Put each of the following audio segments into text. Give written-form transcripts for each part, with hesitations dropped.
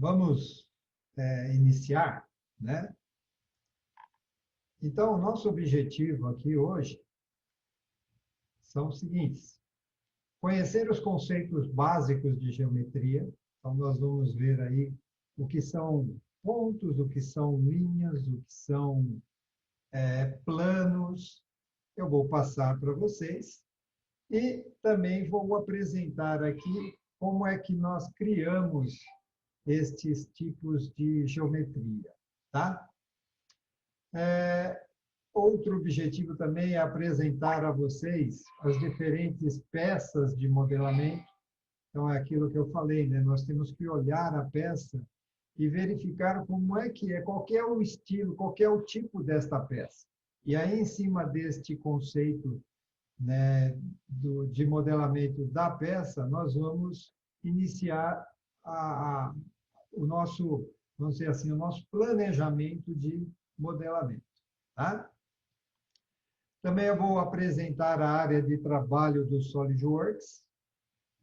Vamos iniciar, né? Então, o nosso objetivo aqui hoje são os seguintes: conhecer os conceitos básicos de geometria. Então, nós vamos ver aí o que são pontos, o que são linhas, o que são planos. Eu vou passar para vocês e também vou apresentar aqui como é que nós criamos estes tipos de geometria, tá? Outro objetivo também é apresentar a vocês as diferentes peças de modelamento. Então, é aquilo que eu falei, né? Nós temos que olhar a peça e verificar como é que é, qual é o estilo, qual é o tipo desta peça. E aí, em cima deste conceito, né, de modelamento da peça, nós vamos iniciar o nosso, vamos dizer assim, o nosso planejamento de modelamento, tá? Também eu vou apresentar a área de trabalho do SolidWorks,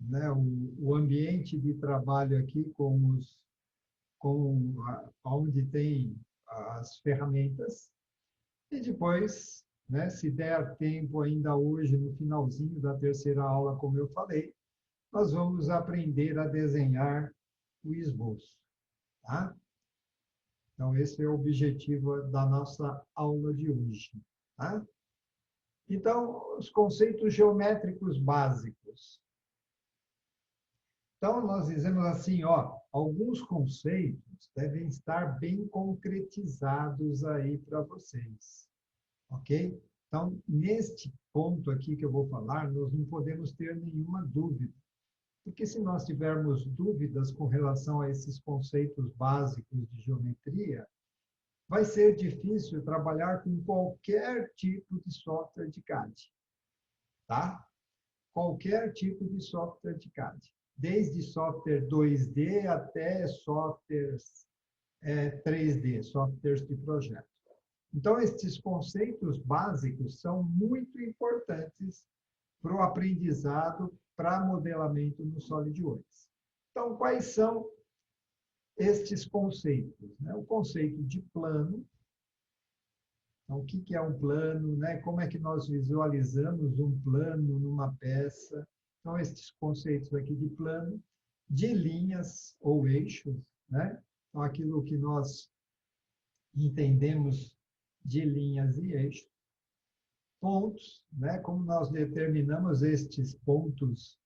né, o ambiente de trabalho aqui onde tem as ferramentas. E depois, né, se der tempo ainda hoje, no finalzinho da terceira aula, como eu falei, nós vamos aprender a desenhar o esboço, tá? Então, esse é o objetivo da nossa aula de hoje, tá? Então, os conceitos geométricos básicos. Então, nós dizemos assim, ó, alguns conceitos devem estar bem concretizados aí para vocês, ok? Então, neste ponto aqui que eu vou falar, nós não podemos ter nenhuma dúvida, porque se nós tivermos dúvidas com relação a esses conceitos básicos de geometria, vai ser difícil trabalhar com qualquer tipo de software de CAD, tá? Qualquer tipo de software de CAD. Desde software 2D até softwares 3D, softwares de projeto. Então, estes conceitos básicos são muito importantes para o aprendizado, para modelamento no SolidWorks. Então, quais são estes conceitos? O conceito de plano. Então, o que é um plano? Como é que nós visualizamos um plano numa peça? Então, estes conceitos aqui de plano, de linhas ou eixos, né? Então, aquilo que nós entendemos de linhas e eixos. Pontos, né? Como nós determinamos estes pontos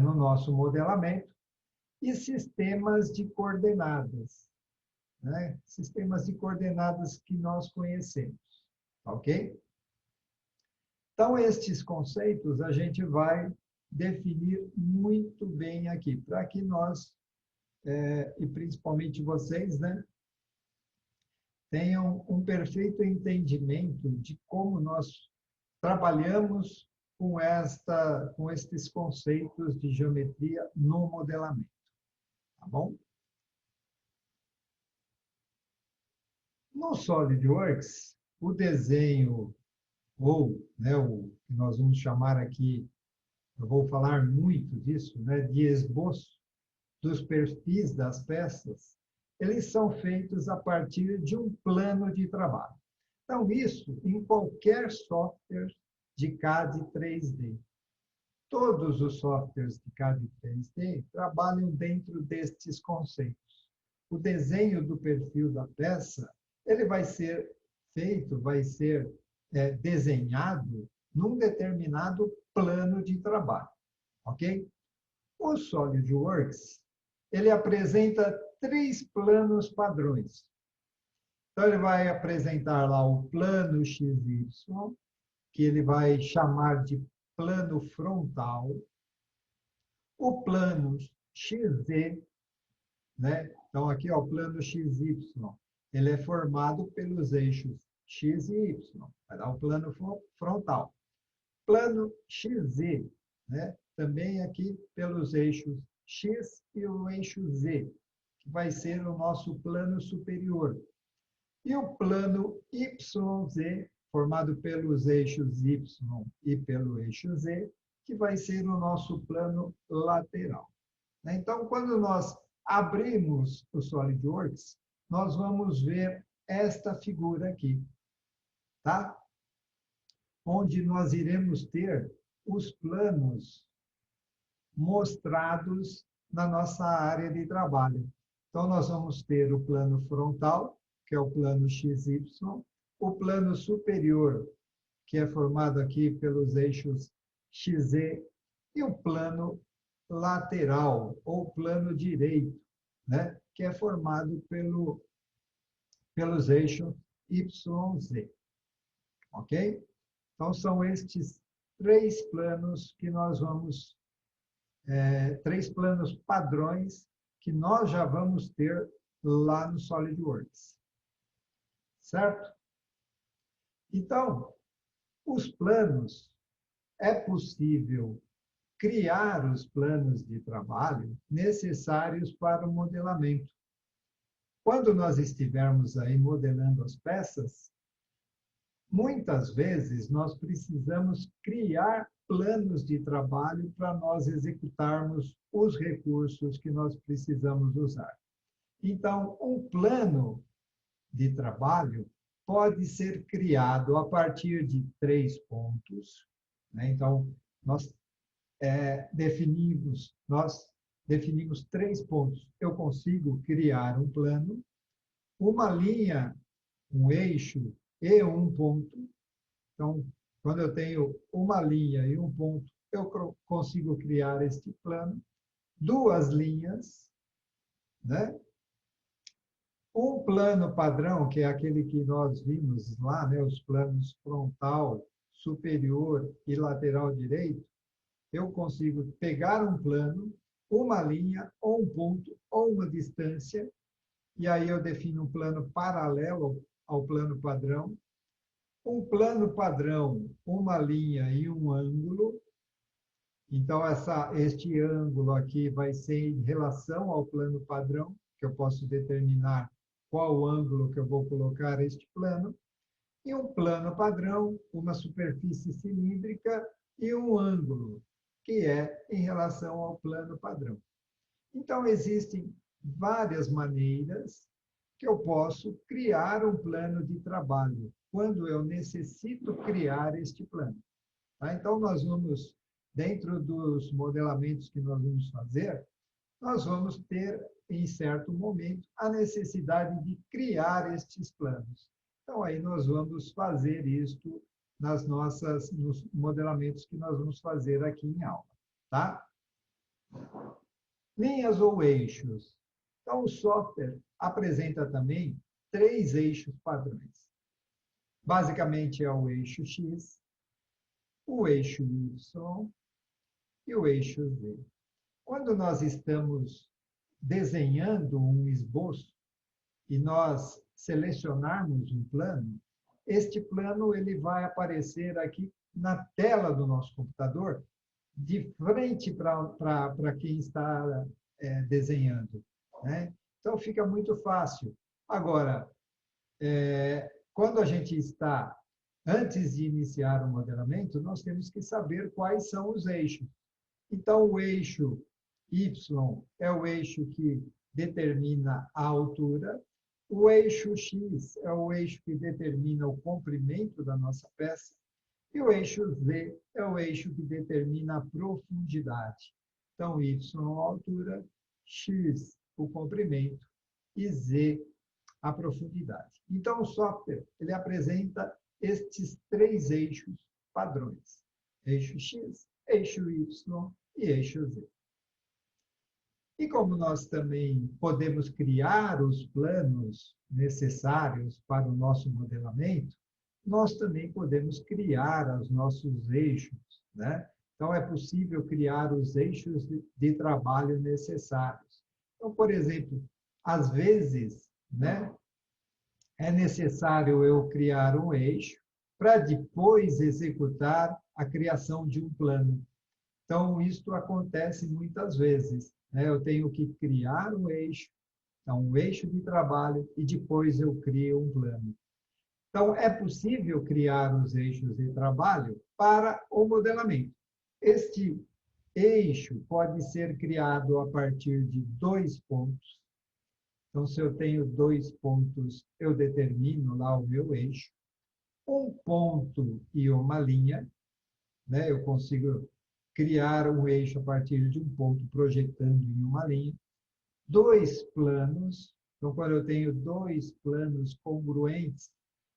no nosso modelamento. E sistemas de coordenadas, né? Sistemas de coordenadas que nós conhecemos, ok? Então, estes conceitos a gente vai definir muito bem aqui, para que nós, e principalmente vocês, né, tenham um perfeito entendimento de como nós trabalhamos com estes conceitos de geometria no modelamento, tá bom? No SolidWorks, o desenho, ou o que nós vamos chamar aqui, eu vou falar muito disso, de esboço dos perfis das peças, eles são feitos a partir de um plano de trabalho. Então, isso em qualquer software de CAD 3D. Todos os softwares de CAD 3D trabalham dentro destes conceitos. O desenho do perfil da peça, ele vai ser feito, vai ser desenhado num determinado plano de trabalho, ok? O SolidWorks, ele apresenta 3 planos padrões. Então, ele vai apresentar lá o plano XY, que ele vai chamar de plano frontal, o plano XZ, né? Então, aqui, ó, o plano XY, ele é formado pelos eixos X e Y, vai dar o plano frontal. Plano XZ, né? Também aqui pelos eixos X e o eixo Z, que vai ser o nosso plano superior. E o plano YZ, formado pelos eixos Y e pelo eixo Z, que vai ser o nosso plano lateral. Então, quando nós abrimos o SolidWorks, nós vamos ver esta figura aqui, tá? Onde nós iremos ter os planos mostrados na nossa área de trabalho. Então, nós vamos ter o plano frontal, que é o plano XY, o plano superior, que é formado aqui pelos eixos XZ, e o plano lateral, ou plano direito, né? Que é formado pelos eixos YZ. Ok? Então, são estes três planos que nós vamos, três planos padrões que nós já vamos ter lá no SolidWorks. Certo? Então, os planos, é possível criar os planos de trabalho necessários para o modelamento. Quando nós estivermos aí modelando as peças, muitas vezes nós precisamos criar planos de trabalho para nós executarmos os recursos que nós precisamos usar. Então, um plano de trabalho pode ser criado a partir de 3 pontos, né? Então, nós definimos 3 pontos. Eu consigo criar um plano, uma linha, um eixo e um ponto. Então, quando eu tenho uma linha e um ponto, eu consigo criar este plano. 2 linhas, né? Um plano padrão, que é aquele que nós vimos lá, né? Os planos frontal, superior e lateral direito, eu consigo pegar um plano, uma linha, ou um ponto, ou uma distância, e aí eu defino um plano paralelo ao plano padrão. Um plano padrão, uma linha e um ângulo. Então, este ângulo aqui vai ser em relação ao plano padrão, que eu posso determinar qual ângulo que eu vou colocar este plano. E um plano padrão, uma superfície cilíndrica e um ângulo, que é em relação ao plano padrão. Então, existem várias maneiras que eu posso criar um plano de trabalho, quando eu necessito criar este plano. Tá? Então, nós vamos, dentro dos modelamentos que nós vamos fazer, nós vamos ter, em certo momento, a necessidade de criar estes planos. Então, aí nós vamos fazer isto nos modelamentos que nós vamos fazer aqui em aula. Tá? Linhas ou eixos. Então, o software apresenta também 3 eixos padrões. Basicamente, é o eixo X, o eixo Y e o eixo Z. Quando nós estamos desenhando um esboço e nós selecionarmos um plano, este plano ele vai aparecer aqui na tela do nosso computador, de frente para quem está desenhando, né? Então, fica muito fácil. Agora, quando a gente está, antes de iniciar o modelamento, nós temos que saber quais são os eixos. Então, o eixo Y é o eixo que determina a altura, o eixo X é o eixo que determina o comprimento da nossa peça, e o eixo Z é o eixo que determina a profundidade. Então, Y a altura, X o comprimento e Z a profundidade. Então, o software ele apresenta estes 3 eixos padrões: eixo X, eixo Y e eixo Z. E como nós também podemos criar os planos necessários para o nosso modelamento, nós também podemos criar os nossos eixos, né? Então, é possível criar os eixos de trabalho necessários. Então, por exemplo, às vezes, né, é necessário eu criar um eixo para depois executar a criação de um plano. Então, isto acontece muitas vezes, né? Eu tenho que criar um eixo, então, um eixo de trabalho, e depois eu crio um plano. Então, é possível criar os eixos de trabalho para o modelamento. Este eixo pode ser criado a partir de 2 pontos. Então, se eu tenho 2 pontos, eu determino lá o meu eixo. Um ponto e uma linha, né? Eu consigo criar um eixo a partir de um ponto projetando em uma linha. 2 planos. Então, quando eu tenho 2 planos congruentes,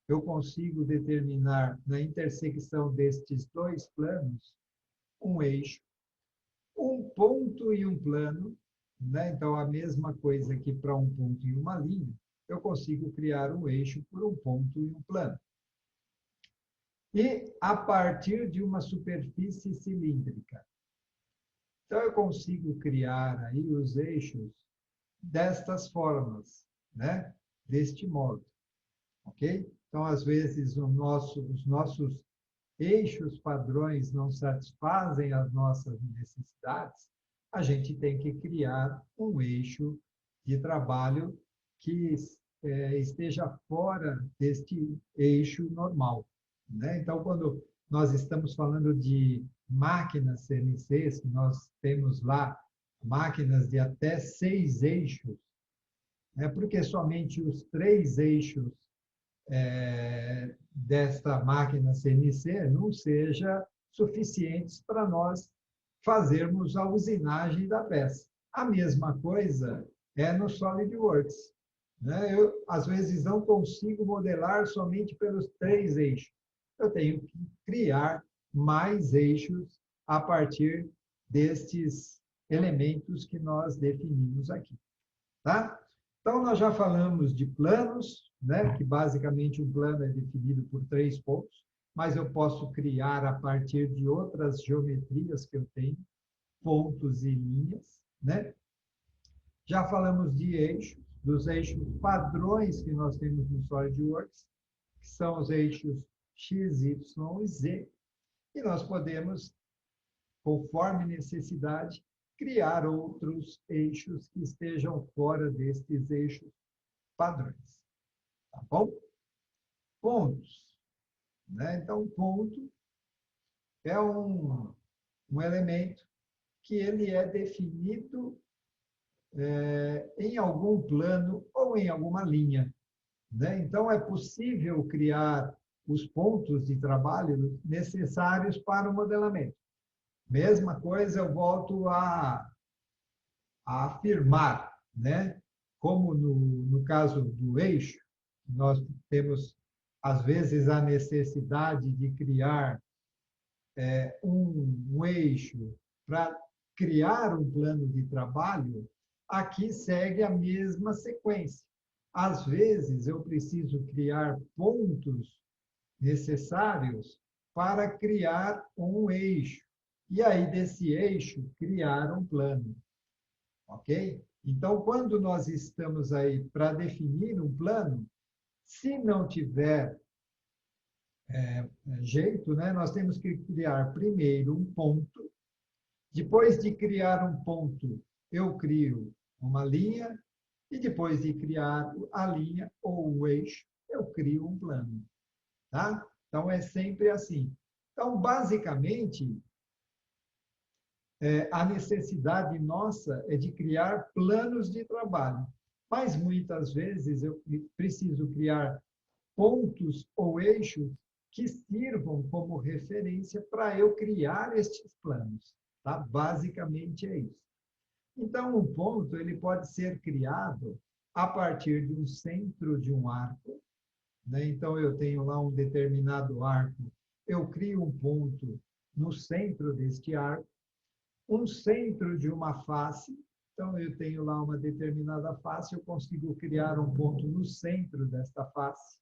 eu consigo determinar na intersecção destes 2 planos um eixo, um ponto e um plano, né? Então, a mesma coisa que para um ponto e uma linha, eu consigo criar um eixo por um ponto e um plano. E a partir de uma superfície cilíndrica. Então, eu consigo criar aí os eixos destas formas, né? Deste modo, ok? Então, às vezes, os nossos eixos padrões não satisfazem as nossas necessidades, a gente tem que criar um eixo de trabalho que esteja fora deste eixo normal, né? Então, quando nós estamos falando de máquinas CNCs, que nós temos lá máquinas de até 6 eixos, né? Porque somente os 3 eixos desta máquina CNC não seja suficientes para nós fazermos a usinagem da peça. A mesma coisa é no SolidWorks, né? Eu, às vezes, não consigo modelar somente pelos 3 eixos. Eu tenho que criar mais eixos a partir destes elementos que nós definimos aqui. Tá? Então, nós já falamos de planos, né? Que basicamente um plano é definido por 3 pontos, mas eu posso criar a partir de outras geometrias que eu tenho, pontos e linhas, né? Já falamos de eixos, dos eixos padrões que nós temos no SolidWorks, que são os eixos X, Y e Z, e nós podemos, conforme necessidade, criar outros eixos que estejam fora destes eixos padrões. Tá bom? Pontos, né? Então, ponto é um elemento que ele é definido em algum plano ou em alguma linha, né? Então, é possível criar os pontos de trabalho necessários para o modelamento. Mesma coisa, eu volto a afirmar, né? Como no caso do eixo, nós temos, às vezes, a necessidade de criar um eixo para criar um plano de trabalho, aqui segue a mesma sequência. Às vezes, eu preciso criar pontos necessários para criar um eixo. E aí, desse eixo, criar um plano. Ok? Então, quando nós estamos aí para definir um plano, se não tiver jeito, né, nós temos que criar primeiro um ponto. Depois de criar um ponto, eu crio uma linha. E depois de criar a linha ou o eixo, eu crio um plano. Tá? Então, é sempre assim. Então, basicamente, a necessidade nossa é de criar planos de trabalho. Mas, muitas vezes, eu preciso criar pontos ou eixos que sirvam como referência para eu criar estes planos. Tá? Basicamente, é isso. Então, um ponto ele pode ser criado a partir de um centro de um arco, né? Então, eu tenho lá um determinado arco, eu crio um ponto no centro deste arco, um centro de uma face. Então, eu tenho lá uma determinada face, eu consigo criar um ponto no centro desta face.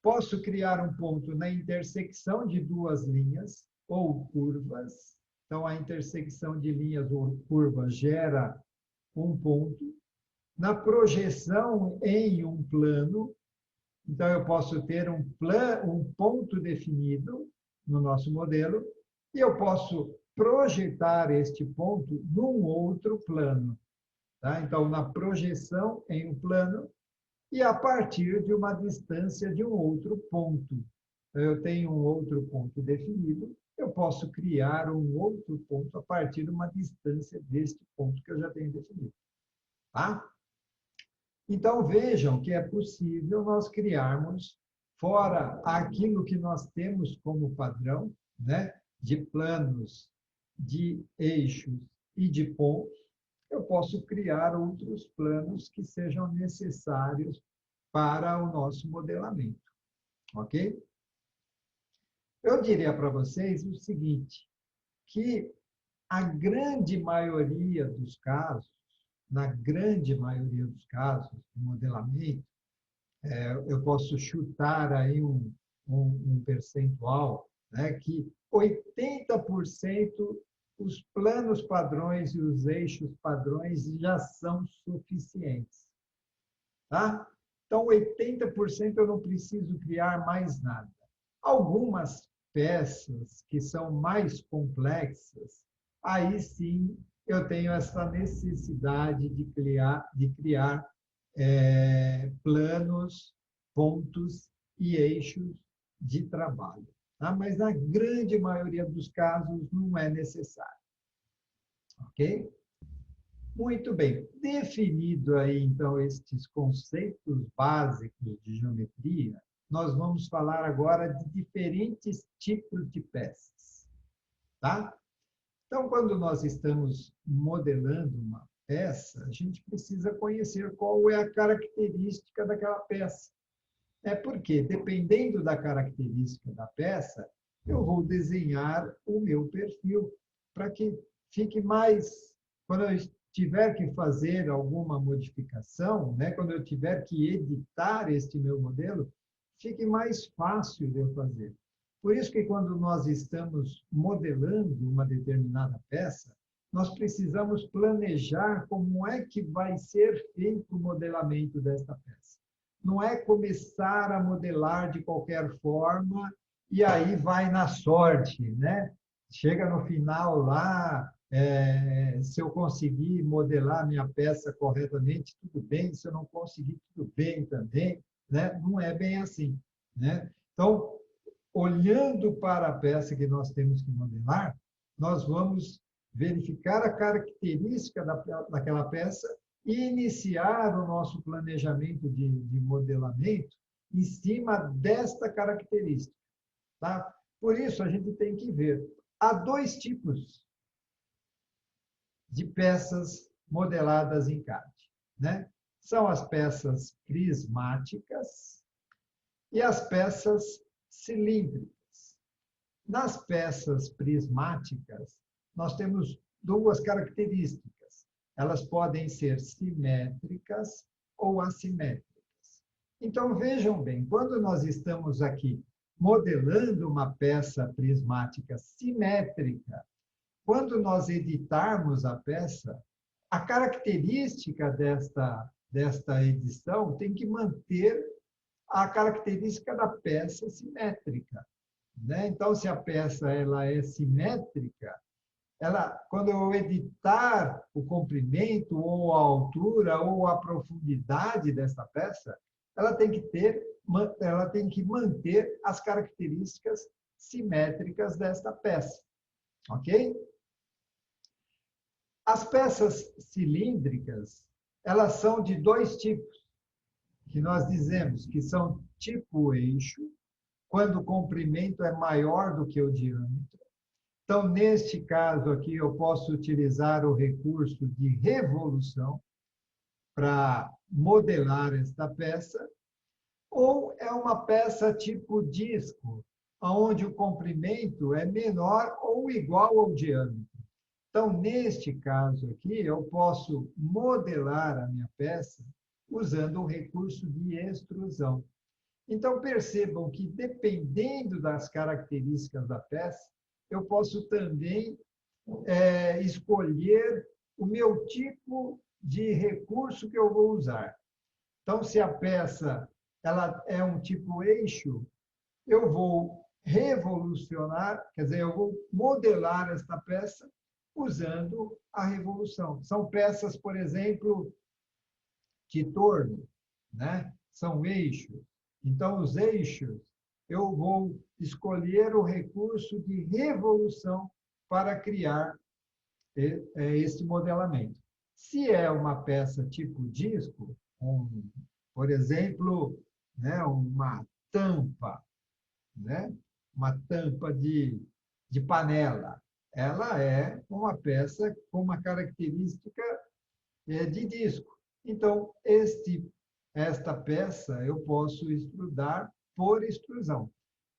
Posso criar um ponto na intersecção de 2 linhas ou curvas. Então, a intersecção de linhas ou curvas gera um ponto. Na projeção em um plano, então, eu posso ter um ponto definido no nosso modelo e eu posso projetar este ponto num outro plano. Tá? Então, na projeção em um plano e a partir de uma distância de um outro ponto. Então, eu tenho um outro ponto definido, eu posso criar um outro ponto a partir de uma distância deste ponto que eu já tenho definido. Tá? Então, vejam que é possível nós criarmos, fora aquilo que nós temos como padrão, né, de planos, de eixos e de pontos, eu posso criar outros planos que sejam necessários para o nosso modelamento. Ok? Eu diria para vocês o seguinte, que a grande maioria dos casos, na grande maioria dos casos de modelamento, eu posso chutar aí um percentual, né, que 80% os planos padrões e os eixos padrões já são suficientes. Tá? Então, 80% eu não preciso criar mais nada. Algumas peças que são mais complexas, aí sim eu tenho essa necessidade de criar planos, pontos e eixos de trabalho. Tá? Mas na grande maioria dos casos não é necessário. Ok? Muito bem. Definido aí, então, estes conceitos básicos de geometria, nós vamos falar agora de diferentes tipos de peças. Tá? Então, quando nós estamos modelando uma peça, a gente precisa conhecer qual é a característica daquela peça. É porque, dependendo da característica da peça, eu vou desenhar o meu perfil para que fique mais... Quando eu tiver que fazer alguma modificação, né, quando eu tiver que editar este meu modelo, fique mais fácil de eu fazer. Por isso que quando nós estamos modelando uma determinada peça, nós precisamos planejar como é que vai ser feito o modelamento desta peça. Não é começar a modelar de qualquer forma e aí vai na sorte, né? Chega no final lá, se eu conseguir modelar minha peça corretamente, tudo bem, se eu não conseguir, tudo bem também, né? Não é bem assim, né? Então, olhando para a peça que nós temos que modelar, nós vamos verificar a característica daquela peça e iniciar o nosso planejamento de modelamento em cima desta característica. Tá? Por isso, a gente tem que ver. Há dois tipos de peças modeladas em CAD. Né? São as peças prismáticas e as peças cilíndricas. Nas peças prismáticas, nós temos duas características. Elas podem ser simétricas ou assimétricas. Então, vejam bem, quando nós estamos aqui modelando uma peça prismática simétrica, quando nós editarmos a peça, a característica desta edição tem que manter a característica da peça simétrica. Né? Então, se a peça ela é simétrica, quando eu editar o comprimento, ou a altura, ou a profundidade dessa peça, ela tem que manter as características simétricas desta peça. Ok? As peças cilíndricas, elas são de dois tipos, que nós dizemos que são tipo eixo, quando o comprimento é maior do que o diâmetro. Então, neste caso aqui, eu posso utilizar o recurso de revolução para modelar esta peça, ou é uma peça tipo disco, onde o comprimento é menor ou igual ao diâmetro. Então, neste caso aqui, eu posso modelar a minha peça usando o recurso de extrusão. Então, percebam que, dependendo das características da peça, eu posso também escolher o meu tipo de recurso que eu vou usar. Então, se a peça ela é um tipo eixo, eu vou revolucionar, quer dizer, eu vou modelar esta peça usando a revolução. São peças, por exemplo, de torno, né? São eixos. Então, os eixos, eu vou escolher o recurso de revolução para criar esse modelamento. Se é uma peça tipo disco, por exemplo, né, uma tampa, né, uma tampa de panela, ela é uma peça com uma característica de disco. Então, esta peça eu posso extrudar por extrusão.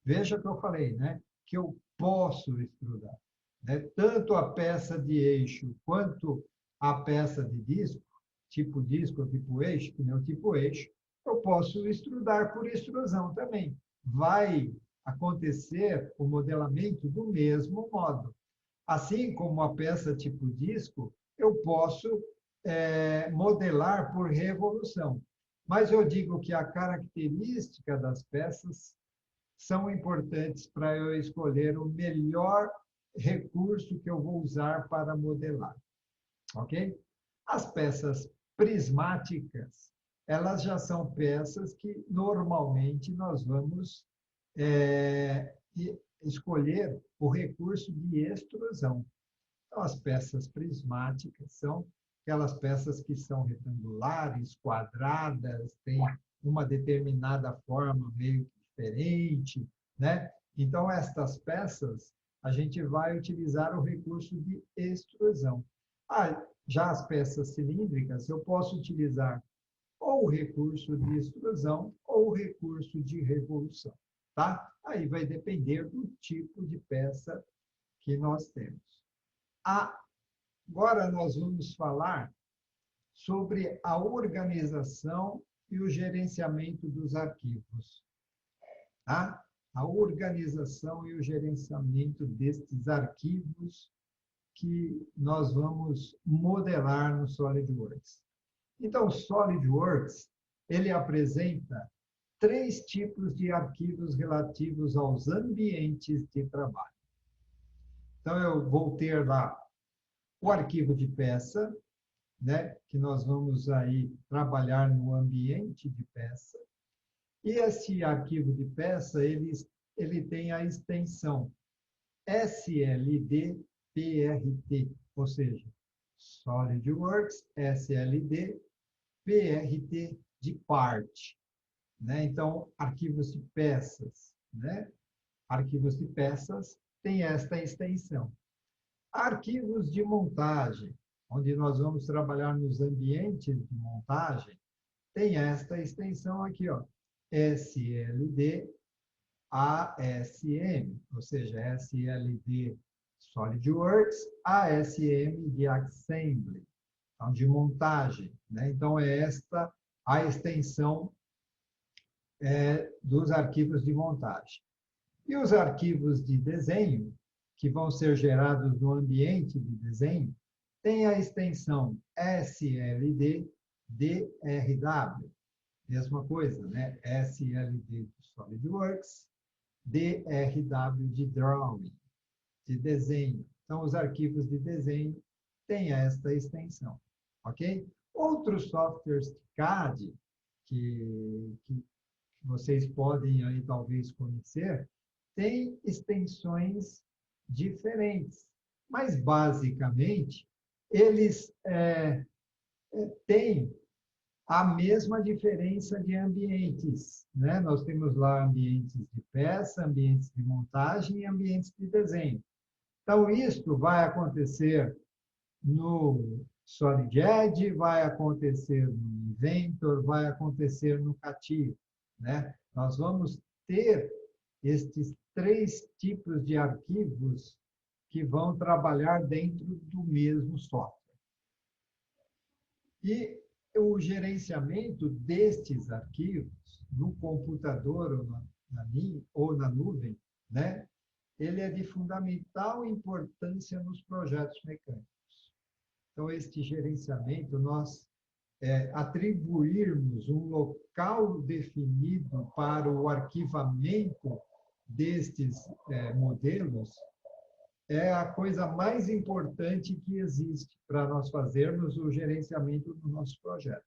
Veja que eu falei, né? Que eu posso extrudar. Né? Tanto a peça de eixo quanto a peça de disco, tipo disco ou tipo eixo, pneu tipo eixo, eu posso extrudar por extrusão também. Vai acontecer o modelamento do mesmo modo. Assim como a peça tipo disco, eu posso modelar por revolução. Mas eu digo que a característica das peças são importantes para eu escolher o melhor recurso que eu vou usar para modelar, ok? As peças prismáticas, elas já são peças que normalmente nós vamos escolher o recurso de extrusão. Então, as peças prismáticas são aquelas peças que são retangulares, quadradas, têm uma determinada forma meio diferente, né? Então, estas peças, a gente vai utilizar o recurso de extrusão. Já as peças cilíndricas, eu posso utilizar ou o recurso de extrusão ou o recurso de revolução, tá? Aí vai depender do tipo de peça que nós temos. Agora nós vamos falar sobre a organização e o gerenciamento dos arquivos. Tá? A organização e o gerenciamento destes arquivos que nós vamos modelar no SolidWorks. Então, o SolidWorks, ele apresenta 3 tipos de arquivos relativos aos ambientes de trabalho. Então, eu vou ter lá o arquivo de peça, né, que nós vamos aí trabalhar no ambiente de peça. E esse arquivo de peça, ele tem a extensão SLD-PRT, ou seja, SolidWorks SLD-PRT de parte. Né? Então, arquivos de peças, né? Arquivos de peças têm esta extensão. Arquivos de montagem, onde nós vamos trabalhar nos ambientes de montagem, tem esta extensão aqui, ó, SLD-ASM, ou seja, SLD SolidWorks, ASM de Assembly, então, de montagem. Né? Então, é esta a extensão dos arquivos de montagem. E os arquivos de desenho, que vão ser gerados no ambiente de desenho, tem a extensão SLD-DRW. Mesma coisa, né? SLD de SolidWorks, DRW de Drawing, de desenho. Então, os arquivos de desenho têm esta extensão, ok? Outros softwares de CAD que vocês podem aí talvez conhecer, têm extensões diferentes, mas basicamente eles têm a mesma diferença de ambientes, né? Nós temos lá ambientes de peça, ambientes de montagem e ambientes de desenho. Então, isto vai acontecer no SolidEdge, vai acontecer no Inventor, vai acontecer no CATIA, né? Nós vamos ter estes 3 tipos de arquivos que vão trabalhar dentro do mesmo software. E o gerenciamento destes arquivos no computador ou na nuvem, né? Ele é de fundamental importância nos projetos mecânicos. Então, este gerenciamento, nós atribuirmos um local definido para o arquivamento destes modelos é a coisa mais importante que existe para nós fazermos o gerenciamento do nosso projeto.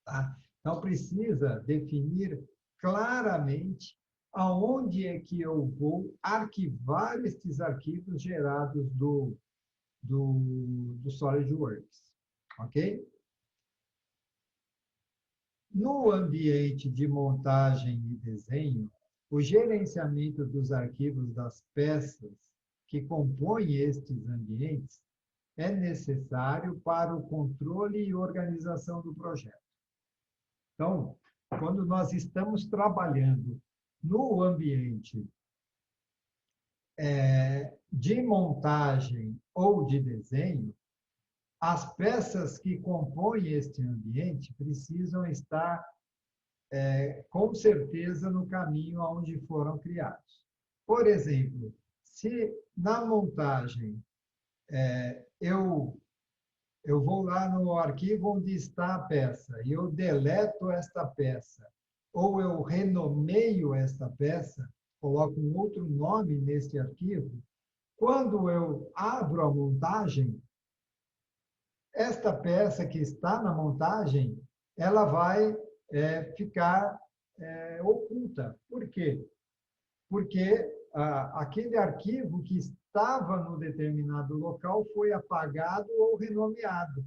Tá? Então, precisa definir claramente aonde é que eu vou arquivar estes arquivos gerados do SolidWorks, ok? No ambiente de montagem e desenho, o gerenciamento dos arquivos das peças que compõem estes ambientes é necessário para o controle e organização do projeto. Então, quando nós estamos trabalhando no ambiente de montagem ou de desenho, as peças que compõem este ambiente precisam estar, com certeza, no caminho aonde foram criados. Por exemplo, se na montagem eu vou lá no arquivo onde está a peça e eu deleto esta peça, ou eu renomeio esta peça, coloco um outro nome neste arquivo, quando eu abro a montagem, esta peça que está na montagem, ela vai ficar oculta. Por quê? Porque aquele arquivo que estava no determinado local foi apagado ou renomeado.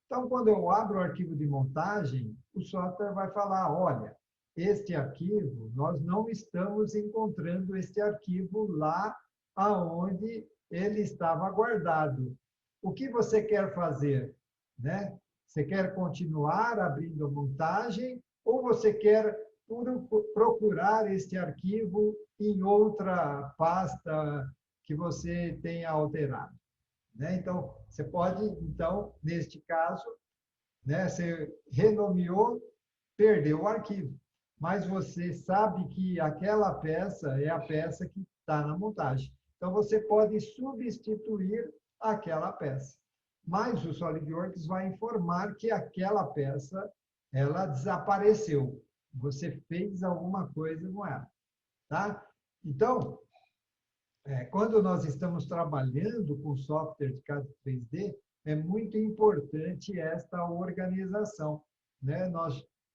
Então, quando eu abro o arquivo de montagem, o software vai falar, olha, este arquivo, nós não estamos encontrando este arquivo lá aonde ele estava guardado. O que você quer fazer? Né? Você quer continuar abrindo a montagem ou você quer procurar este arquivo em outra pasta que você tenha alterado? Né? Então, você pode, então, neste caso, né, você renomeou, perdeu o arquivo, mas você sabe que aquela peça é a peça que está na montagem. Então, você pode substituir aquela peça. Mas o SolidWorks vai informar que aquela peça ela desapareceu. Você fez alguma coisa com ela. Tá? Então, quando nós estamos trabalhando com software de CAD 3D, é muito importante esta organização. Né?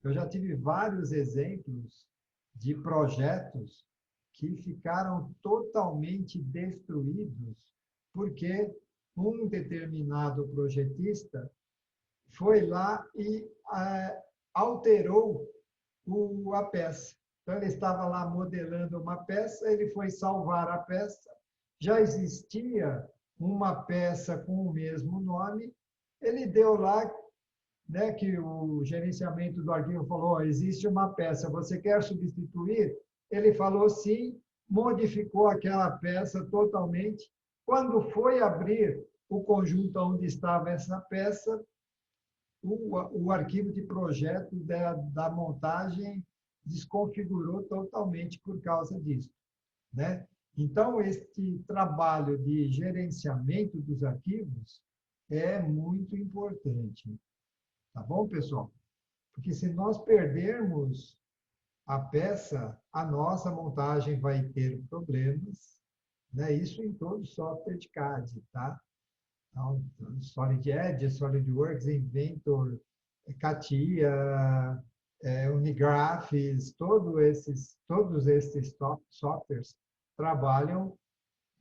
Eu já tive vários exemplos de projetos que ficaram totalmente destruídos porque um determinado projetista foi lá e alterou a peça. Então, ele estava lá modelando uma peça, ele foi salvar a peça, já existia uma peça com o mesmo nome, ele deu lá, né, que o gerenciamento do arquivo falou, existe uma peça, você quer substituir? Ele falou sim, modificou aquela peça totalmente. Quando foi abrir o conjunto onde estava essa peça, o arquivo de projeto da montagem desconfigurou totalmente por causa disso, né? Então, este trabalho de gerenciamento dos arquivos é muito importante, tá bom, pessoal? Porque se nós perdermos a peça, a nossa montagem vai ter problemas, né? Isso em todo software de CAD, tá? Então, Solid Edge, SolidWorks, Inventor, CATIA, Unigraphs, todos esses softwares trabalham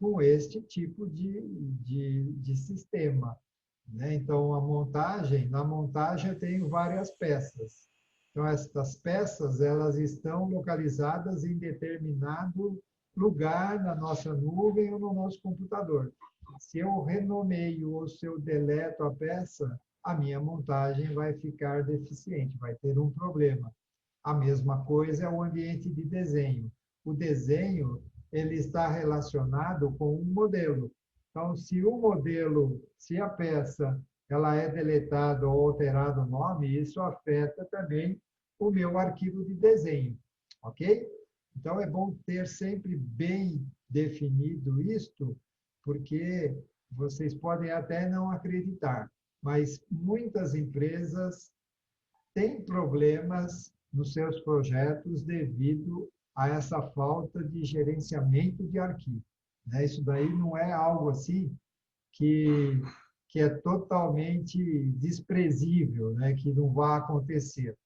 com este tipo de sistema. Né? Então, na montagem eu tenho várias peças. Então, essas peças elas estão localizadas em determinado lugar na nossa nuvem ou no nosso computador. Se eu renomeio ou se eu deleto a peça, a minha montagem vai ficar deficiente, vai ter um problema. A mesma coisa é o ambiente de desenho. O desenho ele está relacionado com um modelo. Então, se a peça ela é deletada ou alterado o nome, isso afeta também o meu arquivo de desenho, ok? Então, é bom ter sempre bem definido isto, porque vocês podem até não acreditar, mas muitas empresas têm problemas nos seus projetos devido a essa falta de gerenciamento de arquivo. Né? Isso daí não é algo assim que, que é totalmente desprezível, né? Que não vai acontecer.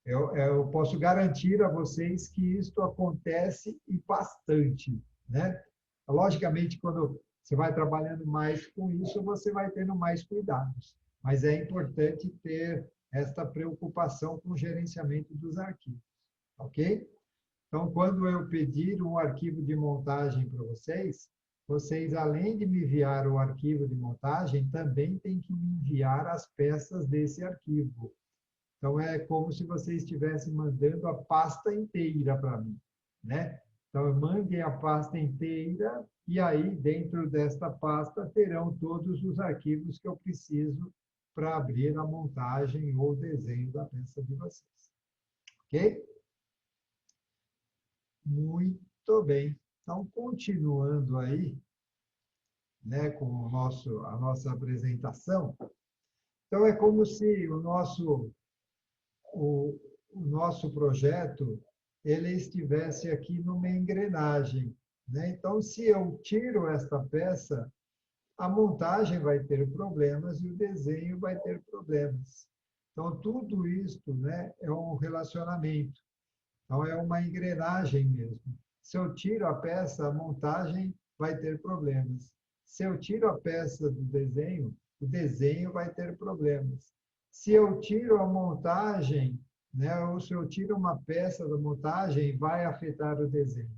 Eu posso garantir a vocês que isto acontece e bastante, né? Logicamente, quando você vai trabalhando mais com isso, você vai tendo mais cuidados. Mas é importante ter esta preocupação com o gerenciamento dos arquivos, ok? Então, quando eu pedir um arquivo de montagem para vocês, vocês, além de me enviar o arquivo de montagem, também têm que me enviar as peças desse arquivo. Então, é como se vocês estivessem mandando a pasta inteira para mim, né? Então, mandem a pasta inteira e aí, dentro desta pasta, terão todos os arquivos que eu preciso para abrir a montagem ou desenho da peça de vocês. Ok? Muito bem. Então, continuando aí, né, com a nossa apresentação. Então, é como se o nosso projeto ele estivesse aqui numa engrenagem, né? Então, se eu tiro esta peça, a montagem vai ter problemas e o desenho vai ter problemas. Então, tudo isto, né, é um relacionamento. Então, é uma engrenagem mesmo. Se eu tiro a peça, a montagem vai ter problemas. Se eu tiro a peça do desenho, o desenho vai ter problemas. Se eu tiro a montagem, né, ou se eu tiro uma peça da montagem, vai afetar o desenho.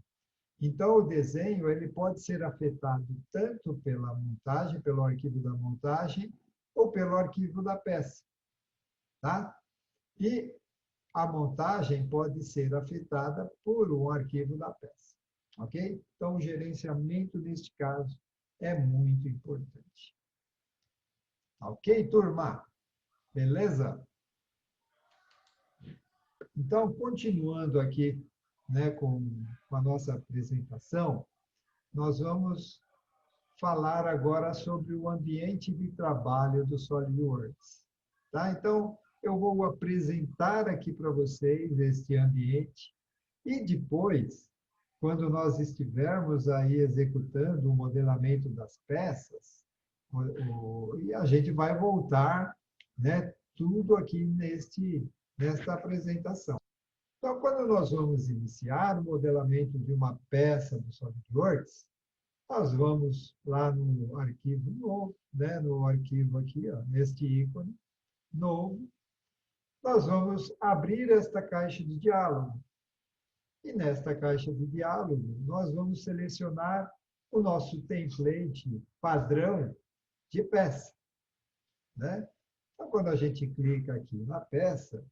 Então, o desenho ele pode ser afetado tanto pela montagem, pelo arquivo da montagem, ou pelo arquivo da peça. Tá? E a montagem pode ser afetada por um arquivo da peça. Ok? Então, o gerenciamento, neste caso, é muito importante. Ok, turma? Beleza? Então, continuando aqui, né, com a nossa apresentação, nós vamos falar agora sobre o ambiente de trabalho do SolidWorks. Tá? Então, eu vou apresentar aqui para vocês este ambiente e depois, quando nós estivermos aí executando o modelamento das peças, e a gente vai voltar, né, tudo aqui nesta apresentação. Então, quando nós vamos iniciar o modelamento de uma peça do SolidWorks, nós vamos lá no arquivo novo, né, no arquivo aqui, ó, neste ícone, novo, nós vamos abrir esta caixa de diálogo. E nesta caixa de diálogo, nós vamos selecionar o nosso template padrão de peça, né? Então, quando a gente clica aqui na peça,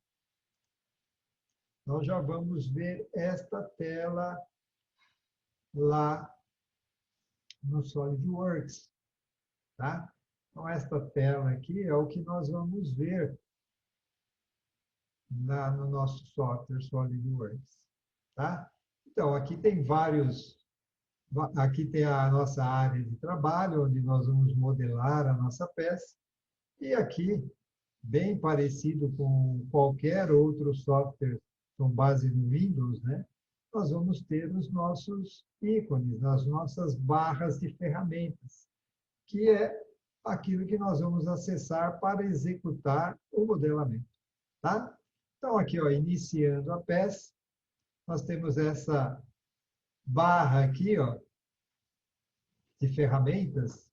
nós já vamos ver esta tela lá no SolidWorks, tá? Então, esta tela aqui é o que nós vamos ver no nosso software SolidWorks, tá? Então, aqui tem a nossa área de trabalho, onde nós vamos modelar a nossa peça, e aqui, bem parecido com qualquer outro software com base no Windows, né? Nós vamos ter os nossos ícones, as nossas barras de ferramentas, que é aquilo que nós vamos acessar para executar o modelamento, tá? Então, aqui, ó, iniciando a peça, nós temos essa barra aqui, ó, de ferramentas,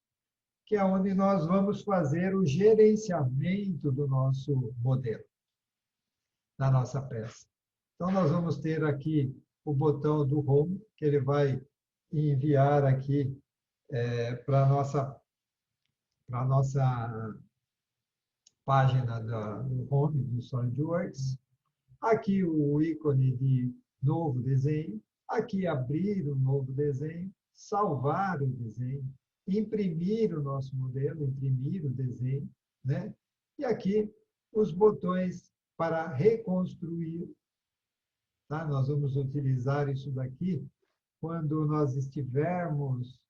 que é onde nós vamos fazer o gerenciamento do nosso modelo, da nossa peça. Então, nós vamos ter aqui o botão do Home, que ele vai enviar aqui para a nossa página do Home do SolidWorks. Aqui o ícone de novo desenho, aqui abrir um novo desenho, salvar o desenho, imprimir o nosso modelo, imprimir o desenho, né? E aqui os botões para reconstruir, tá? Nós vamos utilizar isso daqui quando nós estivermos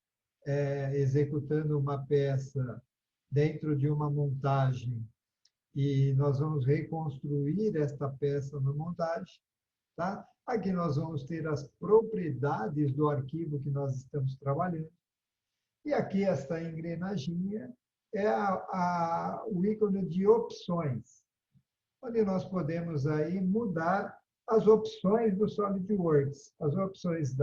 executando uma peça dentro de uma montagem e nós vamos reconstruir esta peça na montagem, tá? Aqui nós vamos ter as propriedades do arquivo que nós estamos trabalhando. E aqui esta engrenaginha é o ícone de opções. onde nós podemos aí mudar as opções do SolidWorks. As opções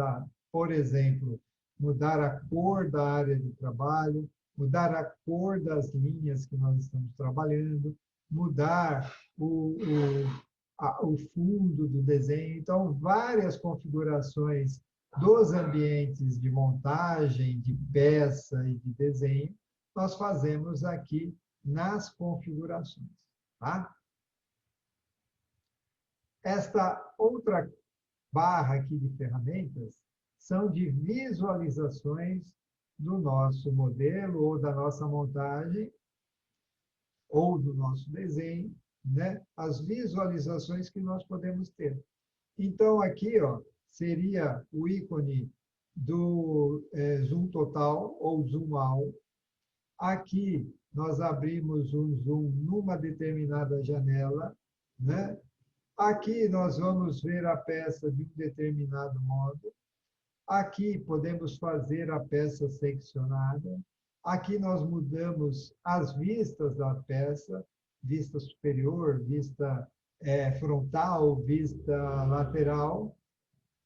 por exemplo, mudar a cor da área de trabalho, mudar a cor das linhas que nós estamos trabalhando, mudar o fundo do desenho. Então, várias configurações dos ambientes de montagem, de peça e de desenho, nós fazemos aqui nas configurações. Tá? Esta outra barra aqui de ferramentas são de visualizações do nosso modelo ou da nossa montagem ou do nosso desenho, né? As visualizações que nós podemos ter. Então, aqui ó, seria o ícone do zoom total ou zoom out. Aqui nós abrimos um zoom numa determinada janela, né? Aqui nós vamos ver a peça de um determinado modo. Aqui podemos fazer a peça seccionada. Aqui nós mudamos as vistas da peça, vista superior, vista frontal, vista lateral.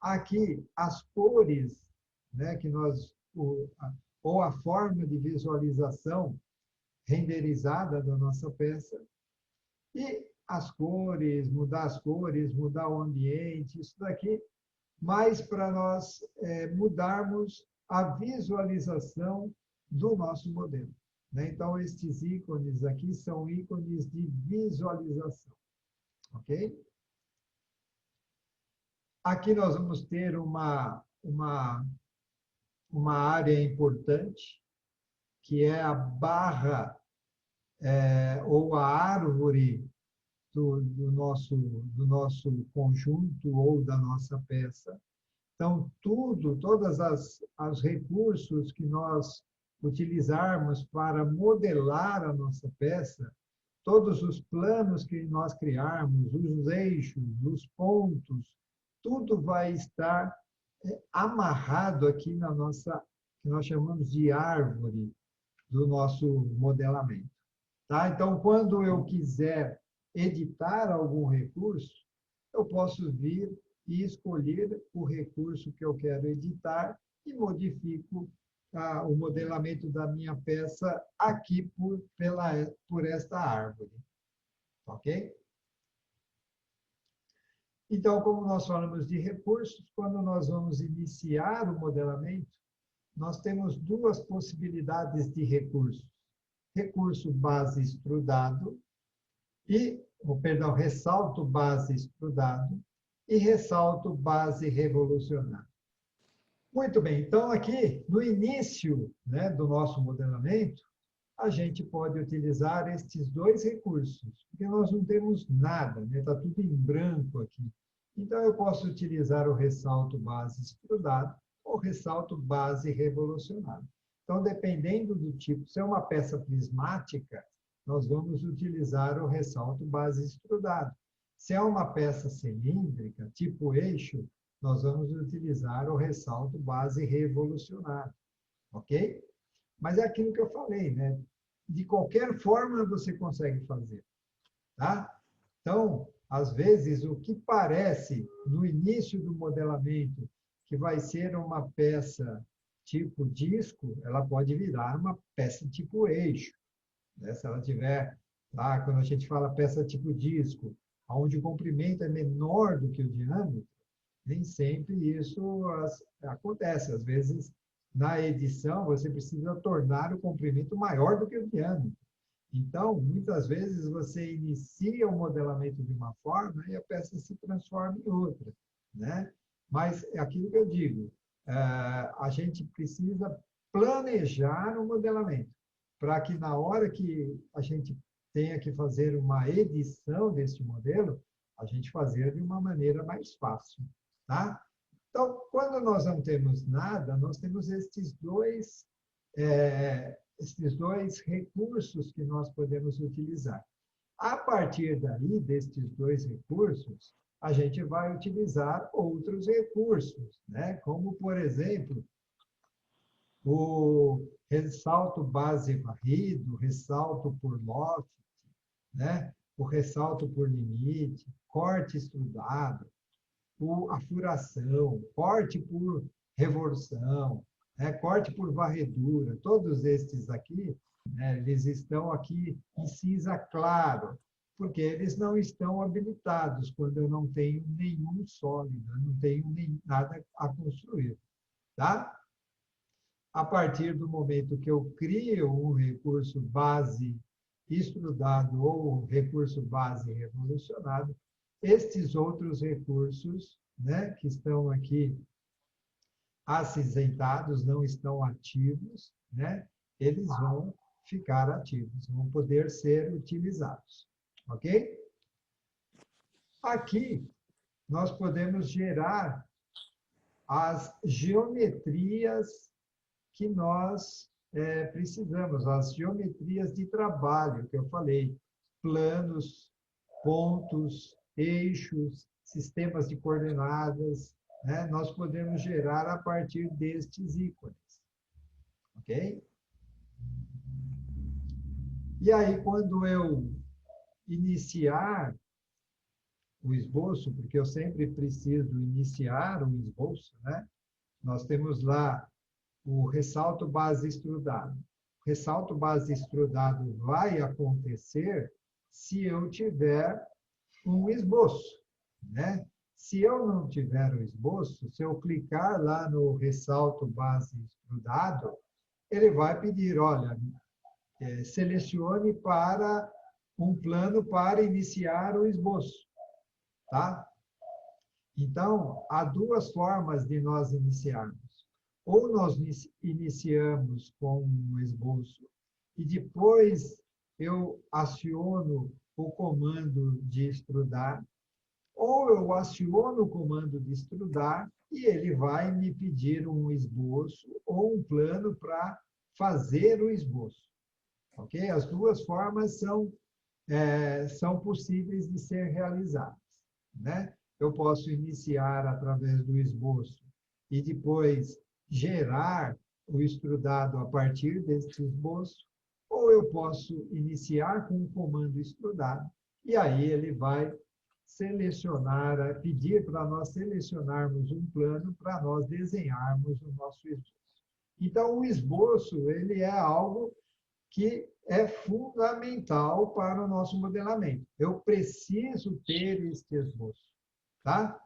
Aqui as cores, né, que nós, ou a forma de visualização renderizada da nossa peça. E as cores, mudar o ambiente, isso daqui, mas para nós mudarmos a visualização do nosso modelo. Né? Então, estes ícones aqui são ícones de visualização. Ok? Aqui nós vamos ter uma área importante, que é a barra ou a árvore do nosso conjunto ou da nossa peça. Então, todos os recursos que nós utilizarmos para modelar a nossa peça, todos os planos que nós criarmos, os eixos, os pontos, tudo vai estar amarrado aqui na nossa, que nós chamamos de árvore do nosso modelamento. Tá? Então, quando eu quiser editar algum recurso, eu posso vir e escolher o recurso que eu quero editar e modifico o modelamento da minha peça aqui por esta árvore. Ok? Então, como nós falamos de recursos, quando nós vamos iniciar o modelamento, nós temos duas possibilidades de recursos. Recurso base extrudado ressalto base extrudado e ressalto base revolucionário. Muito bem, então aqui, no início, né, do nosso modelamento, a gente pode utilizar estes dois recursos, porque nós não temos nada, né? Está tudo em branco aqui. Então, eu posso utilizar o ressalto base extrudado ou ressalto base revolucionário. Então, dependendo do tipo, se é uma peça prismática, nós vamos utilizar o ressalto base extrudado. Se é uma peça cilíndrica, tipo eixo, nós vamos utilizar o ressalto base revolucionário. Ok? Mas é aquilo que eu falei, né? De qualquer forma você consegue fazer. Tá? Então, às vezes, o que parece no início do modelamento que vai ser uma peça tipo disco, ela pode virar uma peça tipo eixo. Né? Se ela tiver, lá, quando a gente fala peça tipo disco, onde o comprimento é menor do que o diâmetro, nem sempre isso acontece. Às vezes, na edição, você precisa tornar o comprimento maior do que o diâmetro. Então, muitas vezes, você inicia o modelamento de uma forma e a peça se transforma em outra. Né? Mas é aquilo que eu digo, a gente precisa planejar o modelamento, para que na hora que a gente tenha que fazer uma edição deste modelo, a gente fazer de uma maneira mais fácil. Tá? Então, quando nós não temos nada, nós temos estes dois recursos que nós podemos utilizar. A partir daí, destes dois recursos, a gente vai utilizar outros recursos, né? Como, por exemplo, o ressalto base varrido, ressalto por loft, né? o ressalto por limite, corte estudado, a furação, corte por revolução, né? Corte por varredura, todos estes aqui, né, eles estão aqui em cinza claro, porque eles não estão habilitados quando eu não tenho nenhum sólido, eu não tenho nem nada a construir. Tá? A partir do momento que eu crio um recurso base estudado ou recurso base revolucionado, estes outros recursos, né, que estão aqui acinzentados, não estão ativos, né, eles vão ficar ativos, vão poder ser utilizados. Ok? Aqui, nós podemos gerar as geometrias que nós precisamos, as geometrias de trabalho que eu falei, planos, pontos, eixos, sistemas de coordenadas, né? Nós podemos gerar a partir destes ícones, ok? E aí, quando eu iniciar o esboço, porque eu sempre preciso iniciar um esboço, né? Nós temos lá o ressalto base estudado. O ressalto base estudado vai acontecer se eu tiver um esboço, né? Se eu não tiver o esboço, se eu clicar lá no ressalto base estudado, ele vai pedir, olha, selecione para um plano para iniciar o esboço, tá? Então, há duas formas de nós iniciarmos. Ou nós iniciamos com um esboço e depois eu aciono o comando de extrudar, ou eu aciono o comando de extrudar e ele vai me pedir um esboço ou um plano para fazer o esboço. Ok? As duas formas são possíveis de ser realizadas, né? Eu posso iniciar através do esboço e depois gerar o extrudado a partir desse esboço, ou eu posso iniciar com o comando extrudado, e aí ele vai selecionar, pedir para nós selecionarmos um plano para nós desenharmos o nosso esboço. Então, o esboço ele é algo que é fundamental para o nosso modelamento. Eu preciso ter este esboço, tá?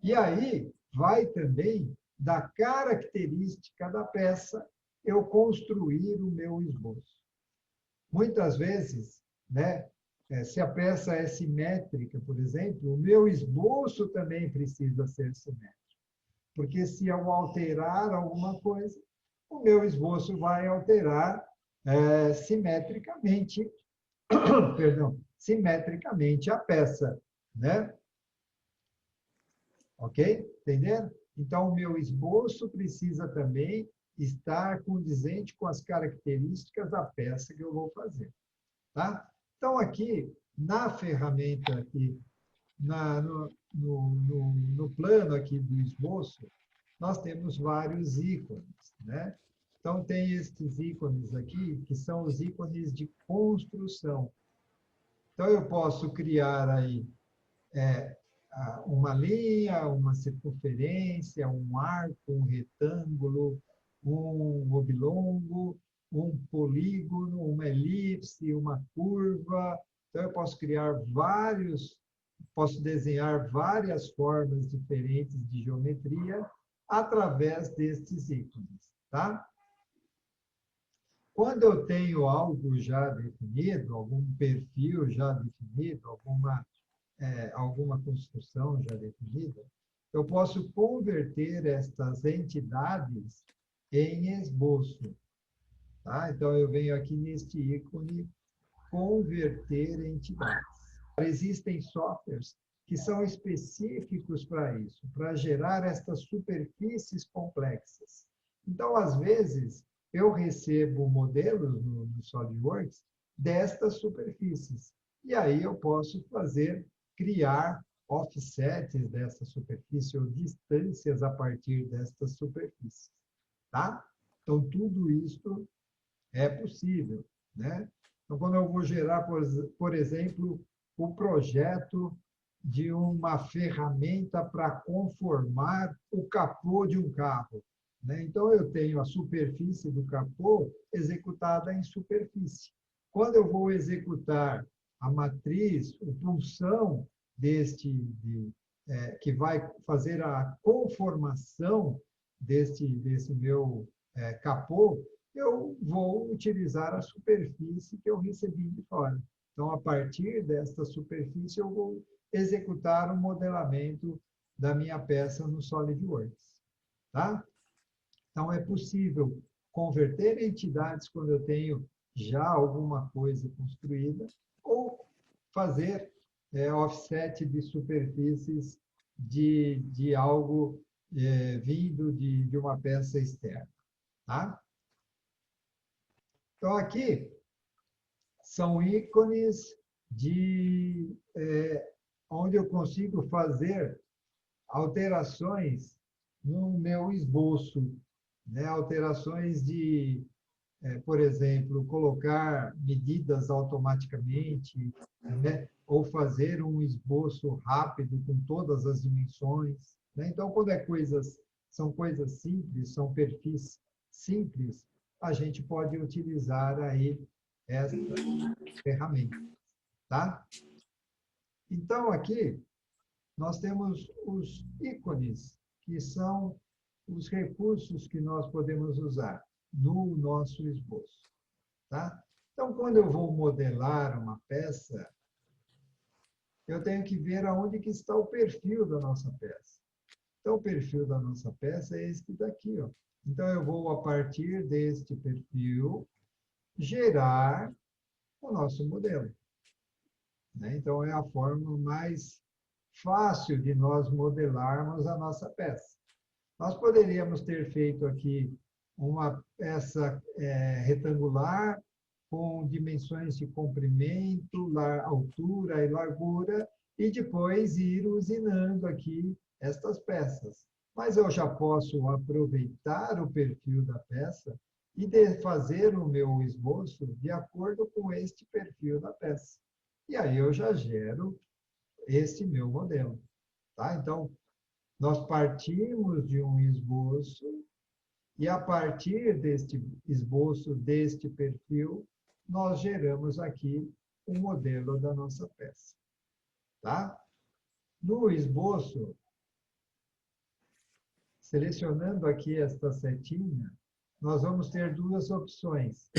E aí vai também da característica da peça eu construir o meu esboço. Muitas vezes, né, se a peça é simétrica, por exemplo, o meu esboço também precisa ser simétrico. Porque se eu alterar alguma coisa, o meu esboço vai alterar simetricamente, perdão, simetricamente a peça, né? Ok? Entenderam? Então, o meu esboço precisa também estar condizente com as características da peça que eu vou fazer. Tá? Então, aqui, na ferramenta, aqui, no plano aqui do esboço, nós temos vários ícones, né? Então, tem estes ícones aqui, que são os ícones de construção. Então, eu posso criar aí uma linha, uma circunferência, um arco, um retângulo, um oblongo, um polígono, uma elipse, uma curva. Então, eu posso criar posso desenhar várias formas diferentes de geometria através destes ícones, tá? Quando eu tenho algo já definido, algum perfil já definido, alguma construção já definida, eu posso converter estas entidades em esboço. Tá? Então, eu venho aqui neste ícone, converter entidades. Existem softwares que são específicos para isso, para gerar estas superfícies complexas. Então, às vezes, eu recebo modelos no SolidWorks destas superfícies. E aí eu posso criar offsets dessa superfície ou distâncias a partir destas superfícies. Tá? Então, tudo isso é possível, né? Então, quando eu vou gerar, por exemplo, o projeto de uma ferramenta para conformar o capô de um carro, né? Então, eu tenho a superfície do capô executada em superfície. Quando eu vou executar a matriz, a punção que vai fazer a conformação desse meu capô, eu vou utilizar a superfície que eu recebi de fora. Então, a partir desta superfície, eu vou executar o modelamento da minha peça no SolidWorks. Tá? Então, é possível converter entidades quando eu tenho já alguma coisa construída, ou fazer offset de superfícies de algo vindo de uma peça externa. Tá? Então, aqui são ícones onde eu consigo fazer alterações no meu esboço, né? Alterações por exemplo, colocar medidas automaticamente, né? Ou fazer um esboço rápido com todas as dimensões, né? Então, quando são coisas simples, são perfis simples, a gente pode utilizar aí essa ferramenta, tá? Então, aqui, nós temos os ícones, que são os recursos que nós podemos usar no nosso esboço. Tá? Então, quando eu vou modelar uma peça, eu tenho que ver aonde que está o perfil da nossa peça. Então, o perfil da nossa peça é esse daqui. Ó. Então, eu vou, a partir deste perfil, gerar o nosso modelo. Né? Então, é a forma mais fácil de nós modelarmos a nossa peça. Nós poderíamos ter feito aqui uma peça retangular com dimensões de comprimento, altura e largura, e depois ir usinando aqui estas peças. Mas eu já posso aproveitar o perfil da peça e fazer o meu esboço de acordo com este perfil da peça. E aí eu já gero este meu modelo. Tá? Então, nós partimos de um esboço e, a partir deste esboço, deste perfil, nós geramos aqui o modelo da nossa peça. Tá? No esboço, selecionando aqui esta setinha, nós vamos ter duas opções.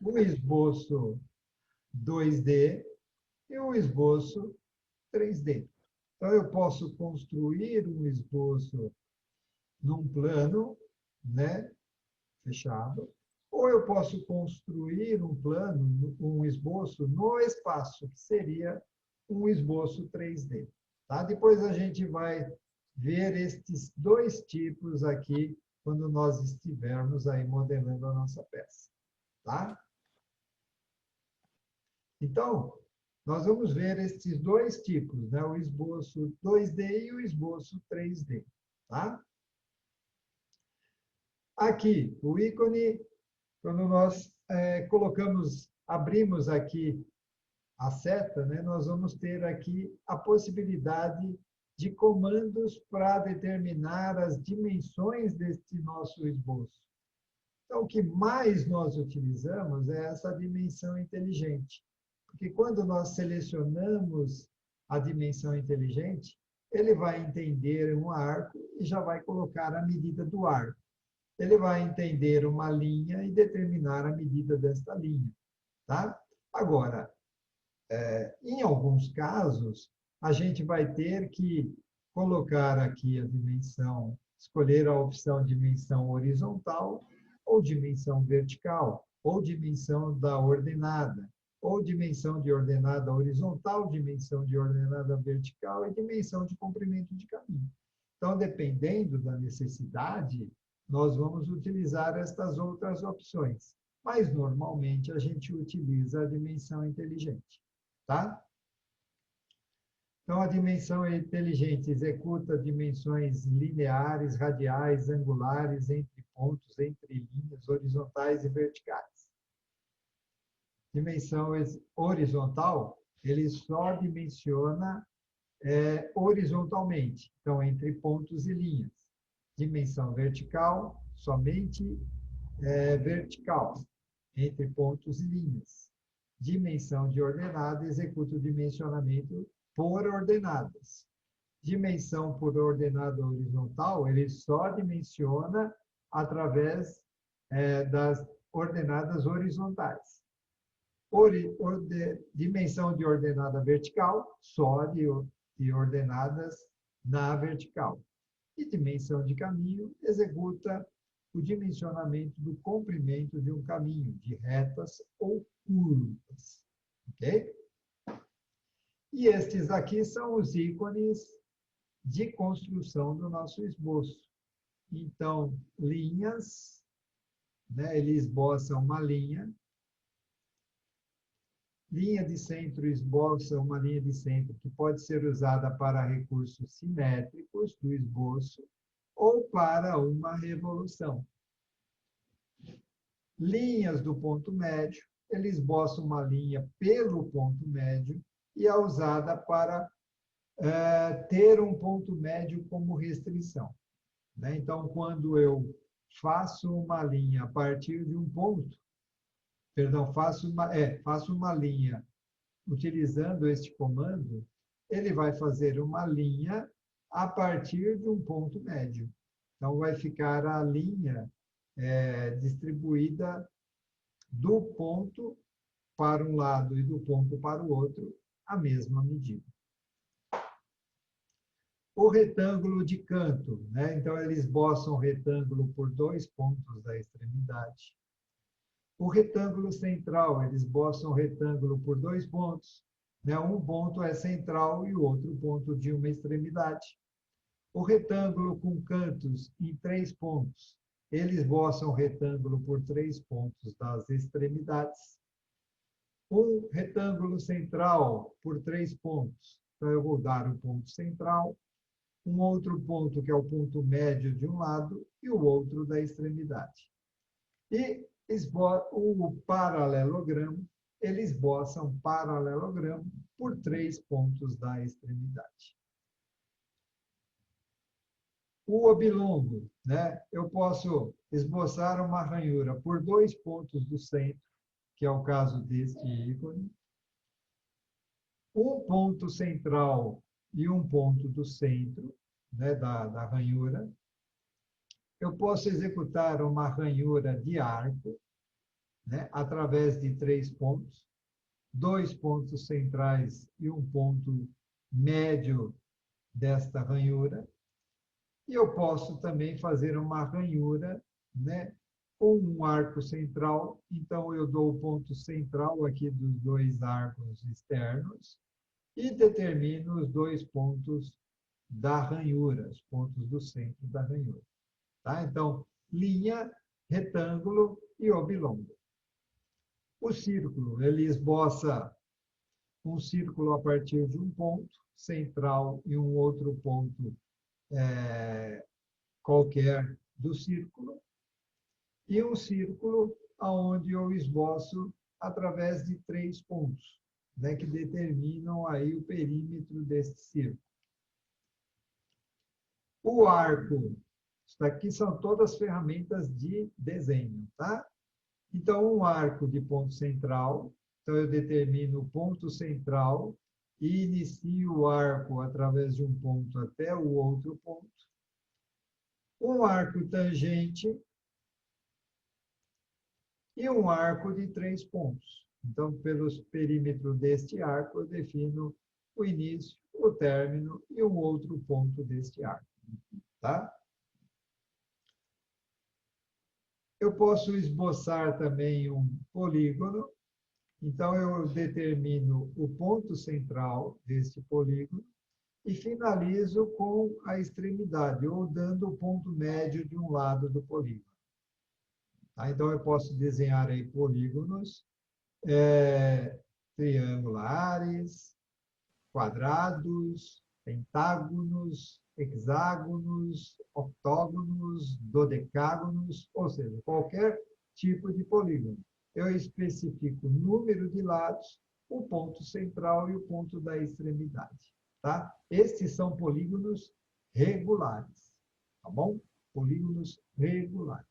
O esboço 2D e o esboço 3D. Então, eu posso construir um esboço num plano, né, fechado, ou eu posso construir um plano, um esboço no espaço, que seria um esboço 3D. Tá? Depois a gente vai ver estes dois tipos aqui quando nós estivermos aí modelando a nossa peça. Tá? Então, nós vamos ver estes dois tipos, né? O esboço 2D e o esboço 3D. Tá? Aqui, o ícone, quando nós abrimos aqui a seta, né, nós vamos ter aqui a possibilidade de comandos para determinar as dimensões deste nosso esboço. Então, o que mais nós utilizamos é essa dimensão inteligente. Porque quando nós selecionamos a dimensão inteligente, ele vai entender um arco e já vai colocar a medida do arco. Ele vai entender uma linha e determinar a medida desta linha. Tá? Agora, em alguns casos, a gente vai ter que colocar aqui a dimensão, escolher a opção dimensão horizontal ou dimensão vertical, ou dimensão da ordenada, ou dimensão de ordenada horizontal, dimensão de ordenada vertical e dimensão de comprimento de caminho. Então, dependendo da necessidade, nós vamos utilizar estas outras opções. Mas, normalmente, a gente utiliza a dimensão inteligente. Tá? Então, a dimensão inteligente executa dimensões lineares, radiais, angulares, entre pontos, entre linhas, horizontais e verticais. Dimensão horizontal ele só dimensiona horizontalmente, então entre pontos e linhas. Dimensão vertical, somente vertical, entre pontos e linhas. Dimensão de ordenada, executa o dimensionamento por ordenadas. Dimensão por ordenada horizontal, ele só dimensiona através das ordenadas horizontais. Dimensão de ordenada vertical, só de ordenadas na vertical. E dimensão de caminho, executa o dimensionamento do comprimento de um caminho, de retas ou curvas. Ok? E estes aqui são os ícones de construção do nosso esboço. Então, linhas, né? Ele esboça uma linha. Linha de centro esboça uma linha de centro que pode ser usada para recursos simétricos do esboço ou para uma revolução. Linhas do ponto médio, ele esboça uma linha pelo ponto médio e é usada para ter um ponto médio como restrição. Né? Então, quando eu faço uma linha a partir de um ponto, perdão, faço uma linha utilizando este comando, ele vai fazer uma linha a partir de um ponto médio. Então, vai ficar a linha distribuída do ponto para um lado e do ponto para o outro, a mesma medida. O retângulo de canto, né? Então, ele esboça um retângulo por 2 pontos da extremidade. O retângulo central, ele esboça um retângulo por 2 pontos. Né? Um ponto é central e o outro ponto de uma extremidade. O retângulo com cantos em 3 pontos, ele esboça um retângulo por 3 pontos das extremidades. Um retângulo central por 3 pontos. Então, eu vou dar o ponto central, um outro ponto que é o ponto médio de um lado e o outro da extremidade. E o paralelogramo, ele esboça um paralelogramo por 3 pontos da extremidade. O oblongo, né? Eu posso esboçar uma ranhura por 2 pontos do centro, que é o caso deste ícone, um ponto central e um ponto do centro, né, da ranhura. Eu posso executar uma ranhura de arco, né, através de 3 pontos, 2 pontos centrais e um ponto médio desta ranhura. E eu posso também fazer uma ranhura, né, com um arco central. Então, eu dou o ponto central aqui dos 2 arcos externos e determino os 2 pontos da ranhura, os pontos do centro da ranhura. Tá? Então, linha, retângulo e oblongo. O círculo, ele esboça um círculo a partir de um ponto central e um outro ponto qualquer do círculo, e um círculo onde eu esboço através de 3 pontos, né, que determinam aí o perímetro desse círculo. O arco, isso aqui são todas ferramentas de desenho, tá? Então, um arco de ponto central, então eu determino o ponto central e inicio o arco através de um ponto até o outro ponto. Um arco tangente e um arco de 3 pontos. Então, pelo perímetro deste arco, eu defino o início, o término e um outro ponto deste arco. Tá? Eu posso esboçar também um polígono. Então, eu determino o ponto central deste polígono e finalizo com a extremidade, ou dando o ponto médio de um lado do polígono. Tá? Então, eu posso desenhar aí polígonos triangulares, quadrados, pentágonos, hexágonos, octógonos, dodecágonos, ou seja, qualquer tipo de polígono. Eu especifico o número de lados, o ponto central e o ponto da extremidade, tá? Estes são polígonos regulares, tá bom? Polígonos regulares.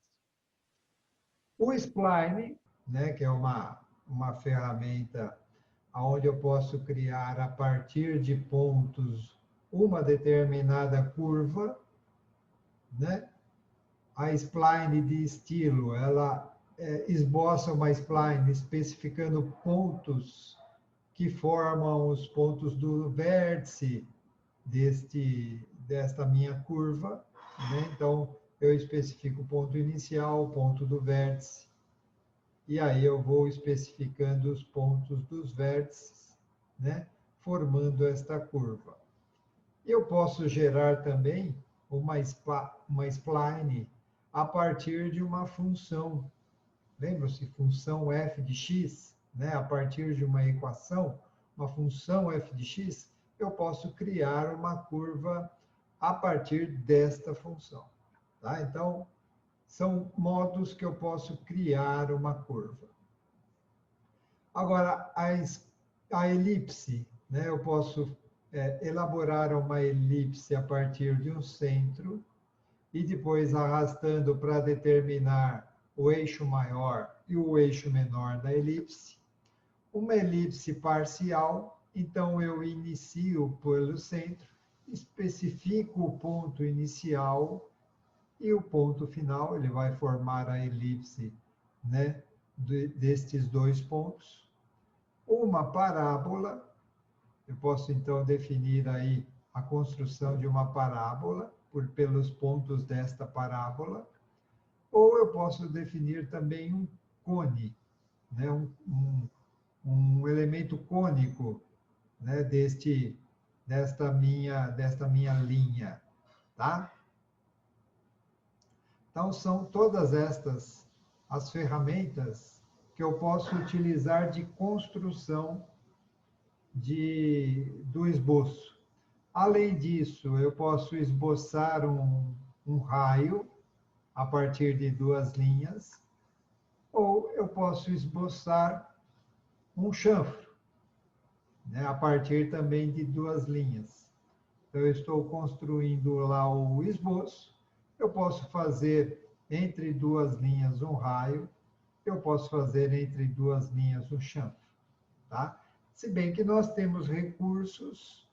O spline, né, que é uma ferramenta onde eu posso criar a partir de pontos uma determinada curva, né? A spline de estilo, ela esboça uma spline especificando pontos que formam os pontos do vértice desta minha curva, né? Então, eu especifico o ponto inicial, o ponto do vértice, e aí eu vou especificando os pontos dos vértices, né? Formando esta curva. Eu posso gerar também uma spline a partir de uma função. Lembra-se? Função f de x, né? A partir de uma equação, uma função f de x, eu posso criar uma curva a partir desta função. Tá? Então, são modos que eu posso criar uma curva. Agora, a elipse, né? Eu posso elaborar uma elipse a partir de um centro e depois arrastando para determinar o eixo maior e o eixo menor da elipse. Uma elipse parcial, então eu inicio pelo centro, especifico o ponto inicial e o ponto final, ele vai formar a elipse, né, destes dois pontos. Uma parábola, eu posso então definir aí a construção de uma parábola pelos pontos desta parábola, ou eu posso definir também um cone, né, um elemento cônico, né, desta minha linha, tá? Então, são todas estas as ferramentas que eu posso utilizar de construção do esboço. Além disso, eu posso esboçar um raio a partir de duas linhas, ou eu posso esboçar um chanfro, né, a partir também de duas linhas. Então, eu estou construindo lá o esboço, eu posso fazer entre duas linhas um raio, eu posso fazer entre duas linhas um chanfro, tá? Se bem que nós temos recursos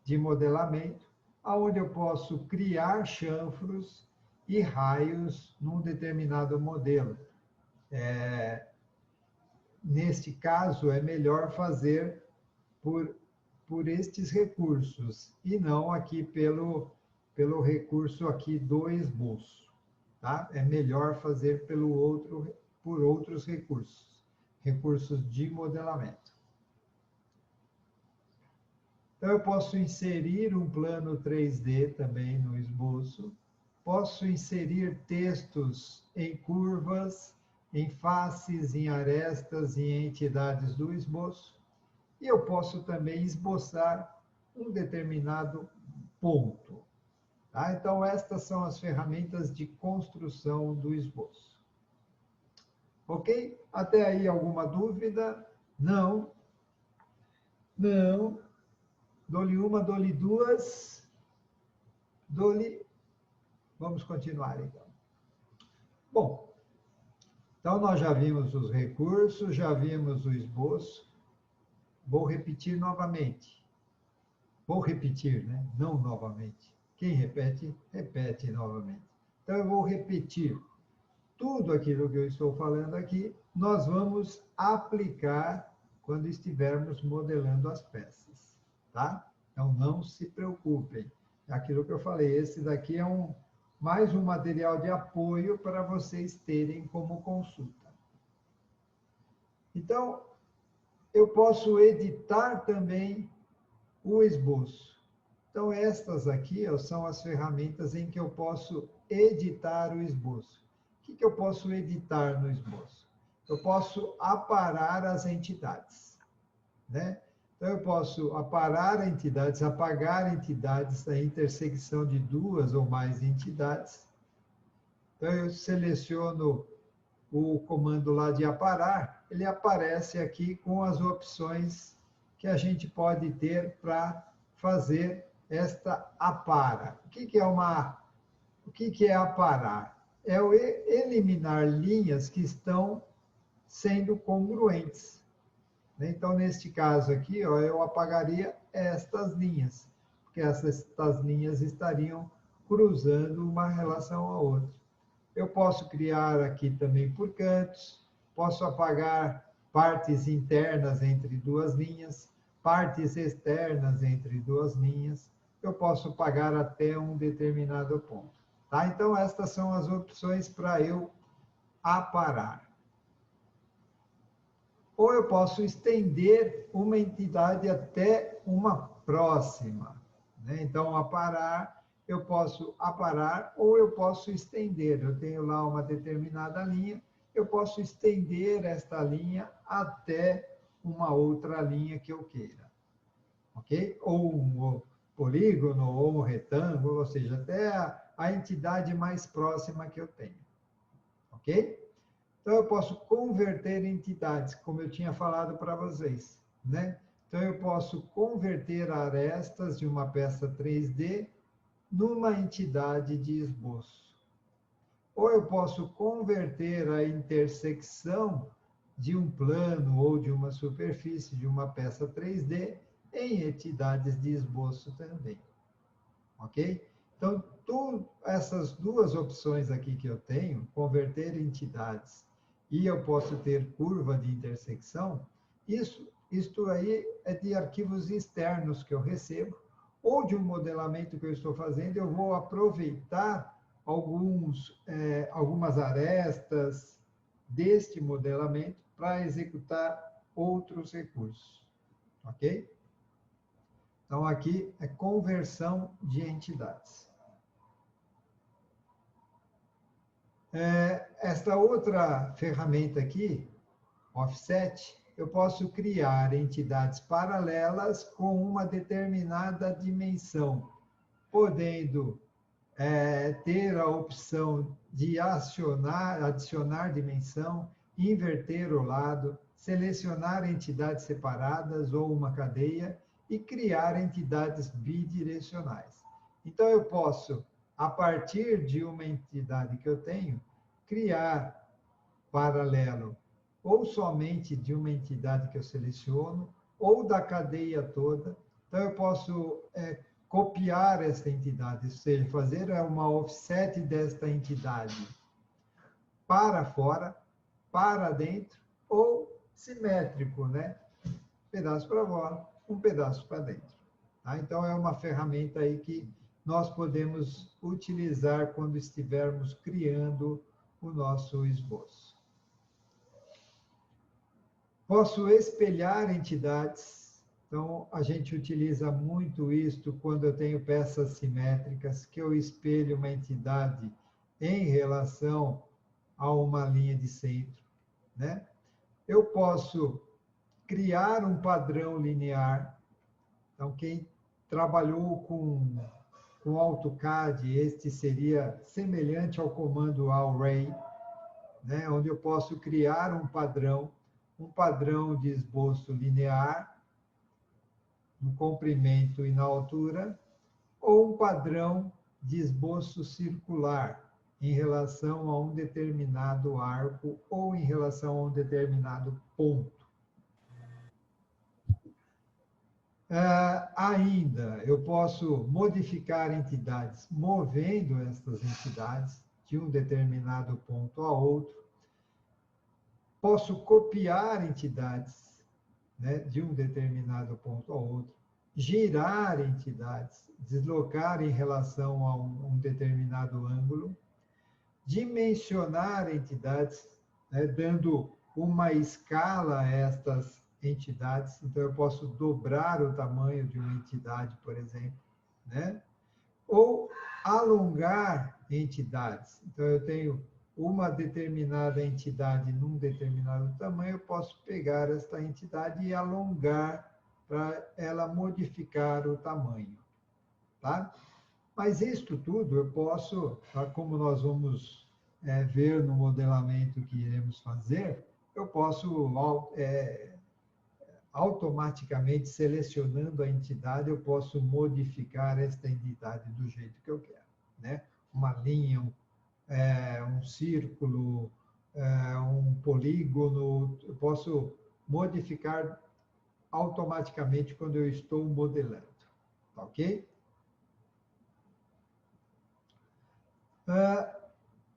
de modelamento, onde eu posso criar chanfros e raios num determinado modelo. Neste caso, é melhor fazer por estes recursos e não aqui pelo recurso aqui do esboço, tá? É melhor fazer por outros recursos de modelamento. Então, eu posso inserir um plano 3D também no esboço, posso inserir textos em curvas, em faces, em arestas e em entidades do esboço, e eu posso também esboçar um determinado ponto. Tá? Então, estas são as ferramentas de construção do esboço. Ok? Até aí alguma dúvida? Não? Não? Dou-lhe uma, dou-lhe duas, dou-lhe... Vamos continuar, então. Bom, então nós já vimos os recursos, já vimos o esboço. Vou repetir novamente. Vou repetir, né? Não novamente. Quem repete, repete novamente. Então, eu vou repetir tudo aquilo que eu estou falando aqui, nós vamos aplicar quando estivermos modelando as peças, tá? Então, não se preocupem. É aquilo que eu falei, esse daqui é mais um material de apoio para vocês terem como consulta. Então, eu posso editar também o esboço. Então, estas aqui são as ferramentas em que eu posso editar o esboço. O que eu posso editar no esboço? Eu posso aparar as entidades, né? Então, eu posso aparar entidades, apagar entidades da intersecção de duas ou mais entidades. Então, eu seleciono o comando lá de aparar, ele aparece aqui com as opções que a gente pode ter para fazer esta apara. O que é aparar? É o eliminar linhas que estão sendo congruentes. Então, neste caso aqui, ó, eu apagaria estas linhas, porque estas linhas estariam cruzando uma relação a outra. Eu posso criar aqui também por cantos, posso apagar partes internas entre duas linhas, partes externas entre duas linhas, eu posso apagar até um determinado ponto. Tá? Então, estas são as opções para eu aparar. Ou eu posso estender uma entidade até uma próxima. Né? Então, aparar, eu posso aparar ou eu posso estender. Eu tenho lá uma determinada linha, eu posso estender esta linha até uma outra linha que eu queira. Ok? Ou um polígono, ou um retângulo, ou seja, até a entidade mais próxima que eu tenho. Ok? Então, eu posso converter entidades, como eu tinha falado para vocês, né? Então, eu posso converter arestas de uma peça 3D numa entidade de esboço. Ou eu posso converter a intersecção de um plano ou de uma superfície de uma peça 3D em entidades de esboço também. Ok? Então, essas duas opções aqui que eu tenho, converter entidades e eu posso ter curva de intersecção, isto aí é de arquivos externos que eu recebo, ou de um modelamento que eu estou fazendo, eu vou aproveitar algumas arestas deste modelamento para executar outros recursos. Ok? Então, aqui é conversão de entidades. Esta outra ferramenta aqui, Offset, eu posso criar entidades paralelas com uma determinada dimensão, podendo ter a opção de adicionar dimensão, inverter o lado, selecionar entidades separadas ou uma cadeia e criar entidades bidirecionais. Então, eu posso, a partir de uma entidade que eu tenho, criar paralelo ou somente de uma entidade que eu seleciono, ou da cadeia toda. Então, eu posso copiar esta entidade, ou seja, fazer uma offset desta entidade para fora, para dentro, ou simétrico, né? Um pedaço para fora, um pedaço para dentro. Tá? Então, é uma ferramenta aí que nós podemos utilizar quando estivermos criando o nosso esboço. Posso espelhar entidades. Então, a gente utiliza muito isto quando eu tenho peças simétricas, que eu espelho uma entidade em relação a uma linha de centro, né? Eu posso criar um padrão linear. Então, quem trabalhou com AutoCAD, este seria semelhante ao comando array, né? Onde eu posso criar um padrão de esboço linear, no comprimento e na altura, ou um padrão de esboço circular, em relação a um determinado arco ou em relação a um determinado ponto. Ainda, eu posso modificar entidades, movendo estas entidades de um determinado ponto a outro. Posso copiar entidades, né, de um determinado ponto a outro, girar entidades, deslocar em relação a um determinado ângulo, dimensionar entidades, né, dando uma escala a estas entidades. Então, eu posso dobrar o tamanho de uma entidade, por exemplo, né? Ou alongar entidades. Então, eu tenho uma determinada entidade num determinado tamanho, eu posso pegar esta entidade e alongar para ela modificar o tamanho, tá? Mas isto tudo eu posso, tá? Como nós vamos ver no modelamento que iremos fazer, eu posso automaticamente selecionando a entidade, eu posso modificar esta entidade do jeito que eu quero, né? Uma linha, um círculo, um polígono, eu posso modificar automaticamente quando eu estou modelando, tá ok?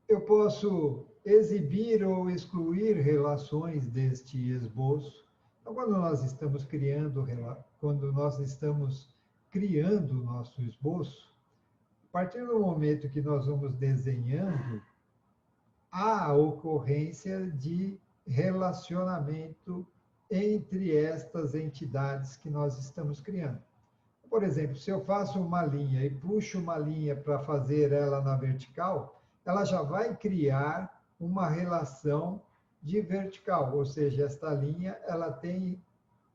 Eu posso exibir ou excluir relações deste esboço. Então, quando nós estamos criando o nosso esboço, a partir do momento que nós vamos desenhando, há a ocorrência de relacionamento entre estas entidades que nós estamos criando. Por exemplo, se eu faço uma linha e puxo uma linha para fazer ela na vertical, ela já vai criar uma relação de vertical, ou seja, esta linha ela tem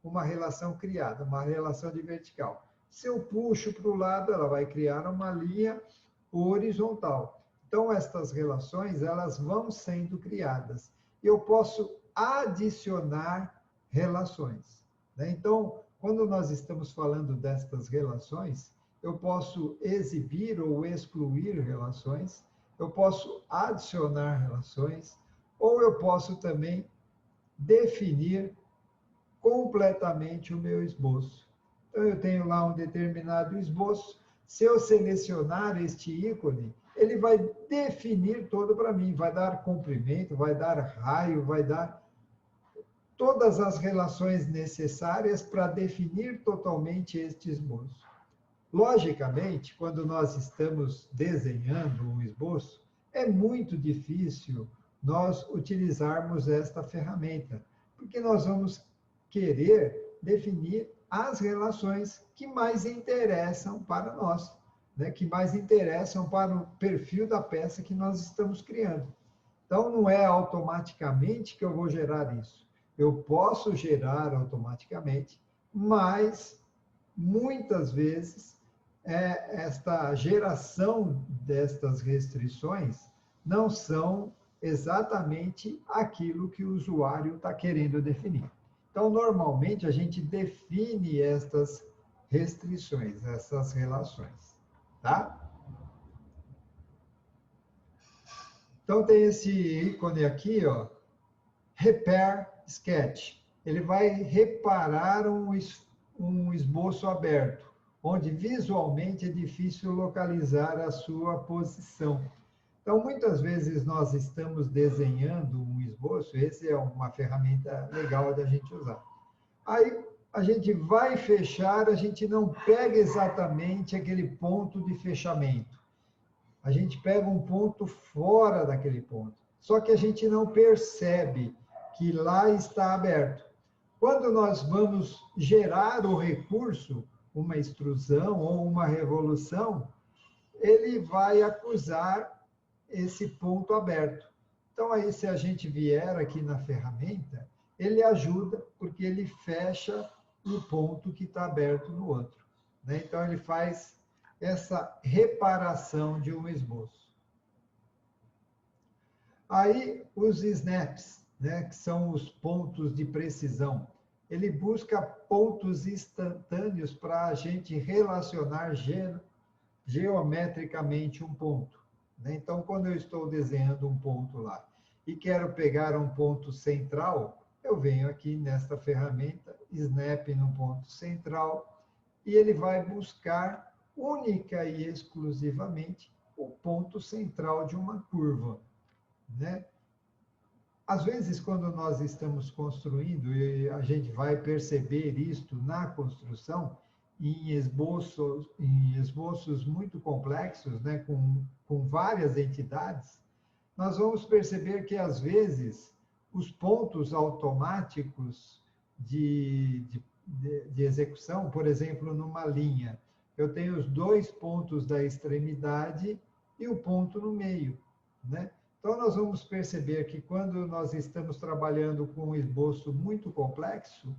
uma relação criada, uma relação de vertical. Se eu puxo para o lado, ela vai criar uma linha horizontal. Então, estas relações elas vão sendo criadas. Eu posso adicionar relações, né? Então, quando nós estamos falando destas relações, eu posso exibir ou excluir relações, eu posso adicionar relações, ou eu posso também definir completamente o meu esboço. Então, eu tenho lá um determinado esboço. Se eu selecionar este ícone, ele vai definir todo para mim, vai dar comprimento, vai dar raio, vai dar todas as relações necessárias para definir totalmente este esboço. Logicamente, quando nós estamos desenhando um esboço, é muito difícil nós utilizarmos esta ferramenta, porque nós vamos querer definir as relações que mais interessam para nós, né? Que mais interessam para o perfil da peça que nós estamos criando. Então, não é automaticamente que eu vou gerar isso. Eu posso gerar automaticamente, mas muitas vezes esta geração destas restrições não são exatamente aquilo que o usuário está querendo definir. Então, normalmente, a gente define estas restrições, essas relações, tá? Então, tem esse ícone aqui, ó, Repair Sketch. Ele vai reparar um esboço aberto, onde visualmente é difícil localizar a sua posição. Então, muitas vezes nós estamos desenhando um esboço, esse é uma ferramenta legal da gente usar. Aí a gente vai fechar, a gente não pega exatamente aquele ponto de fechamento. A gente pega um ponto fora daquele ponto. Só que a gente não percebe que lá está aberto. Quando nós vamos gerar o recurso, uma extrusão ou uma revolução, ele vai acusar esse ponto aberto. Então, aí, se a gente vier aqui na ferramenta, ele ajuda, porque ele fecha o ponto que está aberto no outro, né? Então, ele faz essa reparação de um esboço. Aí, os snaps, né, que são os pontos de precisão. Ele busca pontos instantâneos para a gente relacionar geometricamente um ponto, né? Então, quando eu estou desenhando um ponto lá e quero pegar um ponto central, eu venho aqui nesta ferramenta, Snap no ponto central, e ele vai buscar única e exclusivamente o ponto central de uma curva, né? Às vezes, quando nós estamos construindo, e a gente vai perceber isto na construção, em esboços muito complexos, né, com várias entidades, nós vamos perceber que, às vezes, os pontos automáticos de execução, por exemplo, numa linha, eu tenho os dois pontos da extremidade e o ponto no meio, né? Então, nós vamos perceber que quando nós estamos trabalhando com um esboço muito complexo,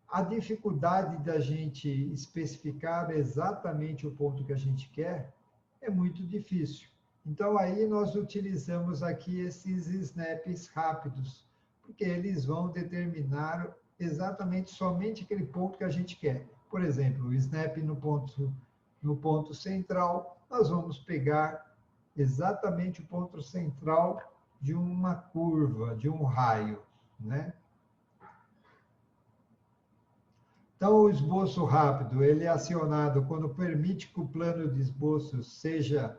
a dificuldade da gente especificar exatamente o ponto que a gente quer é muito difícil. Então, aí nós utilizamos aqui esses snaps rápidos, porque eles vão determinar exatamente somente aquele ponto que a gente quer. Por exemplo, o snap no ponto central, nós vamos pegar exatamente o ponto central de uma curva, de um raio, né? Então, o esboço rápido, ele é acionado quando permite que o plano de esboço seja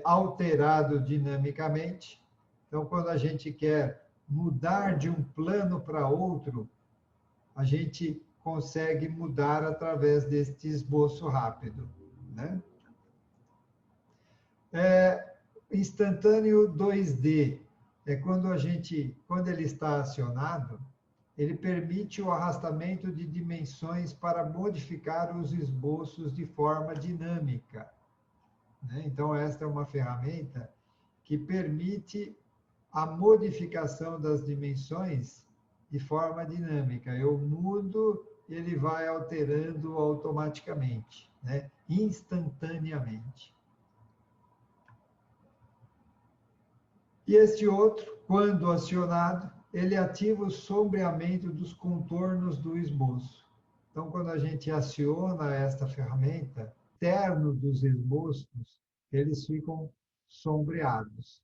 alterado dinamicamente. Então, quando a gente quer mudar de um plano para outro, a gente consegue mudar através deste esboço rápido, né? Instantâneo 2D é quando ele está acionado, ele permite o arrastamento de dimensões para modificar os esboços de forma dinâmica, né? Então, esta é uma ferramenta que permite a modificação das dimensões de forma dinâmica. Eu mudo, ele vai alterando automaticamente, né? Instantaneamente. E este outro, quando acionado, ele ativa o sombreamento dos contornos do esboço. Então, quando a gente aciona esta ferramenta, terno dos esboços, eles ficam sombreados.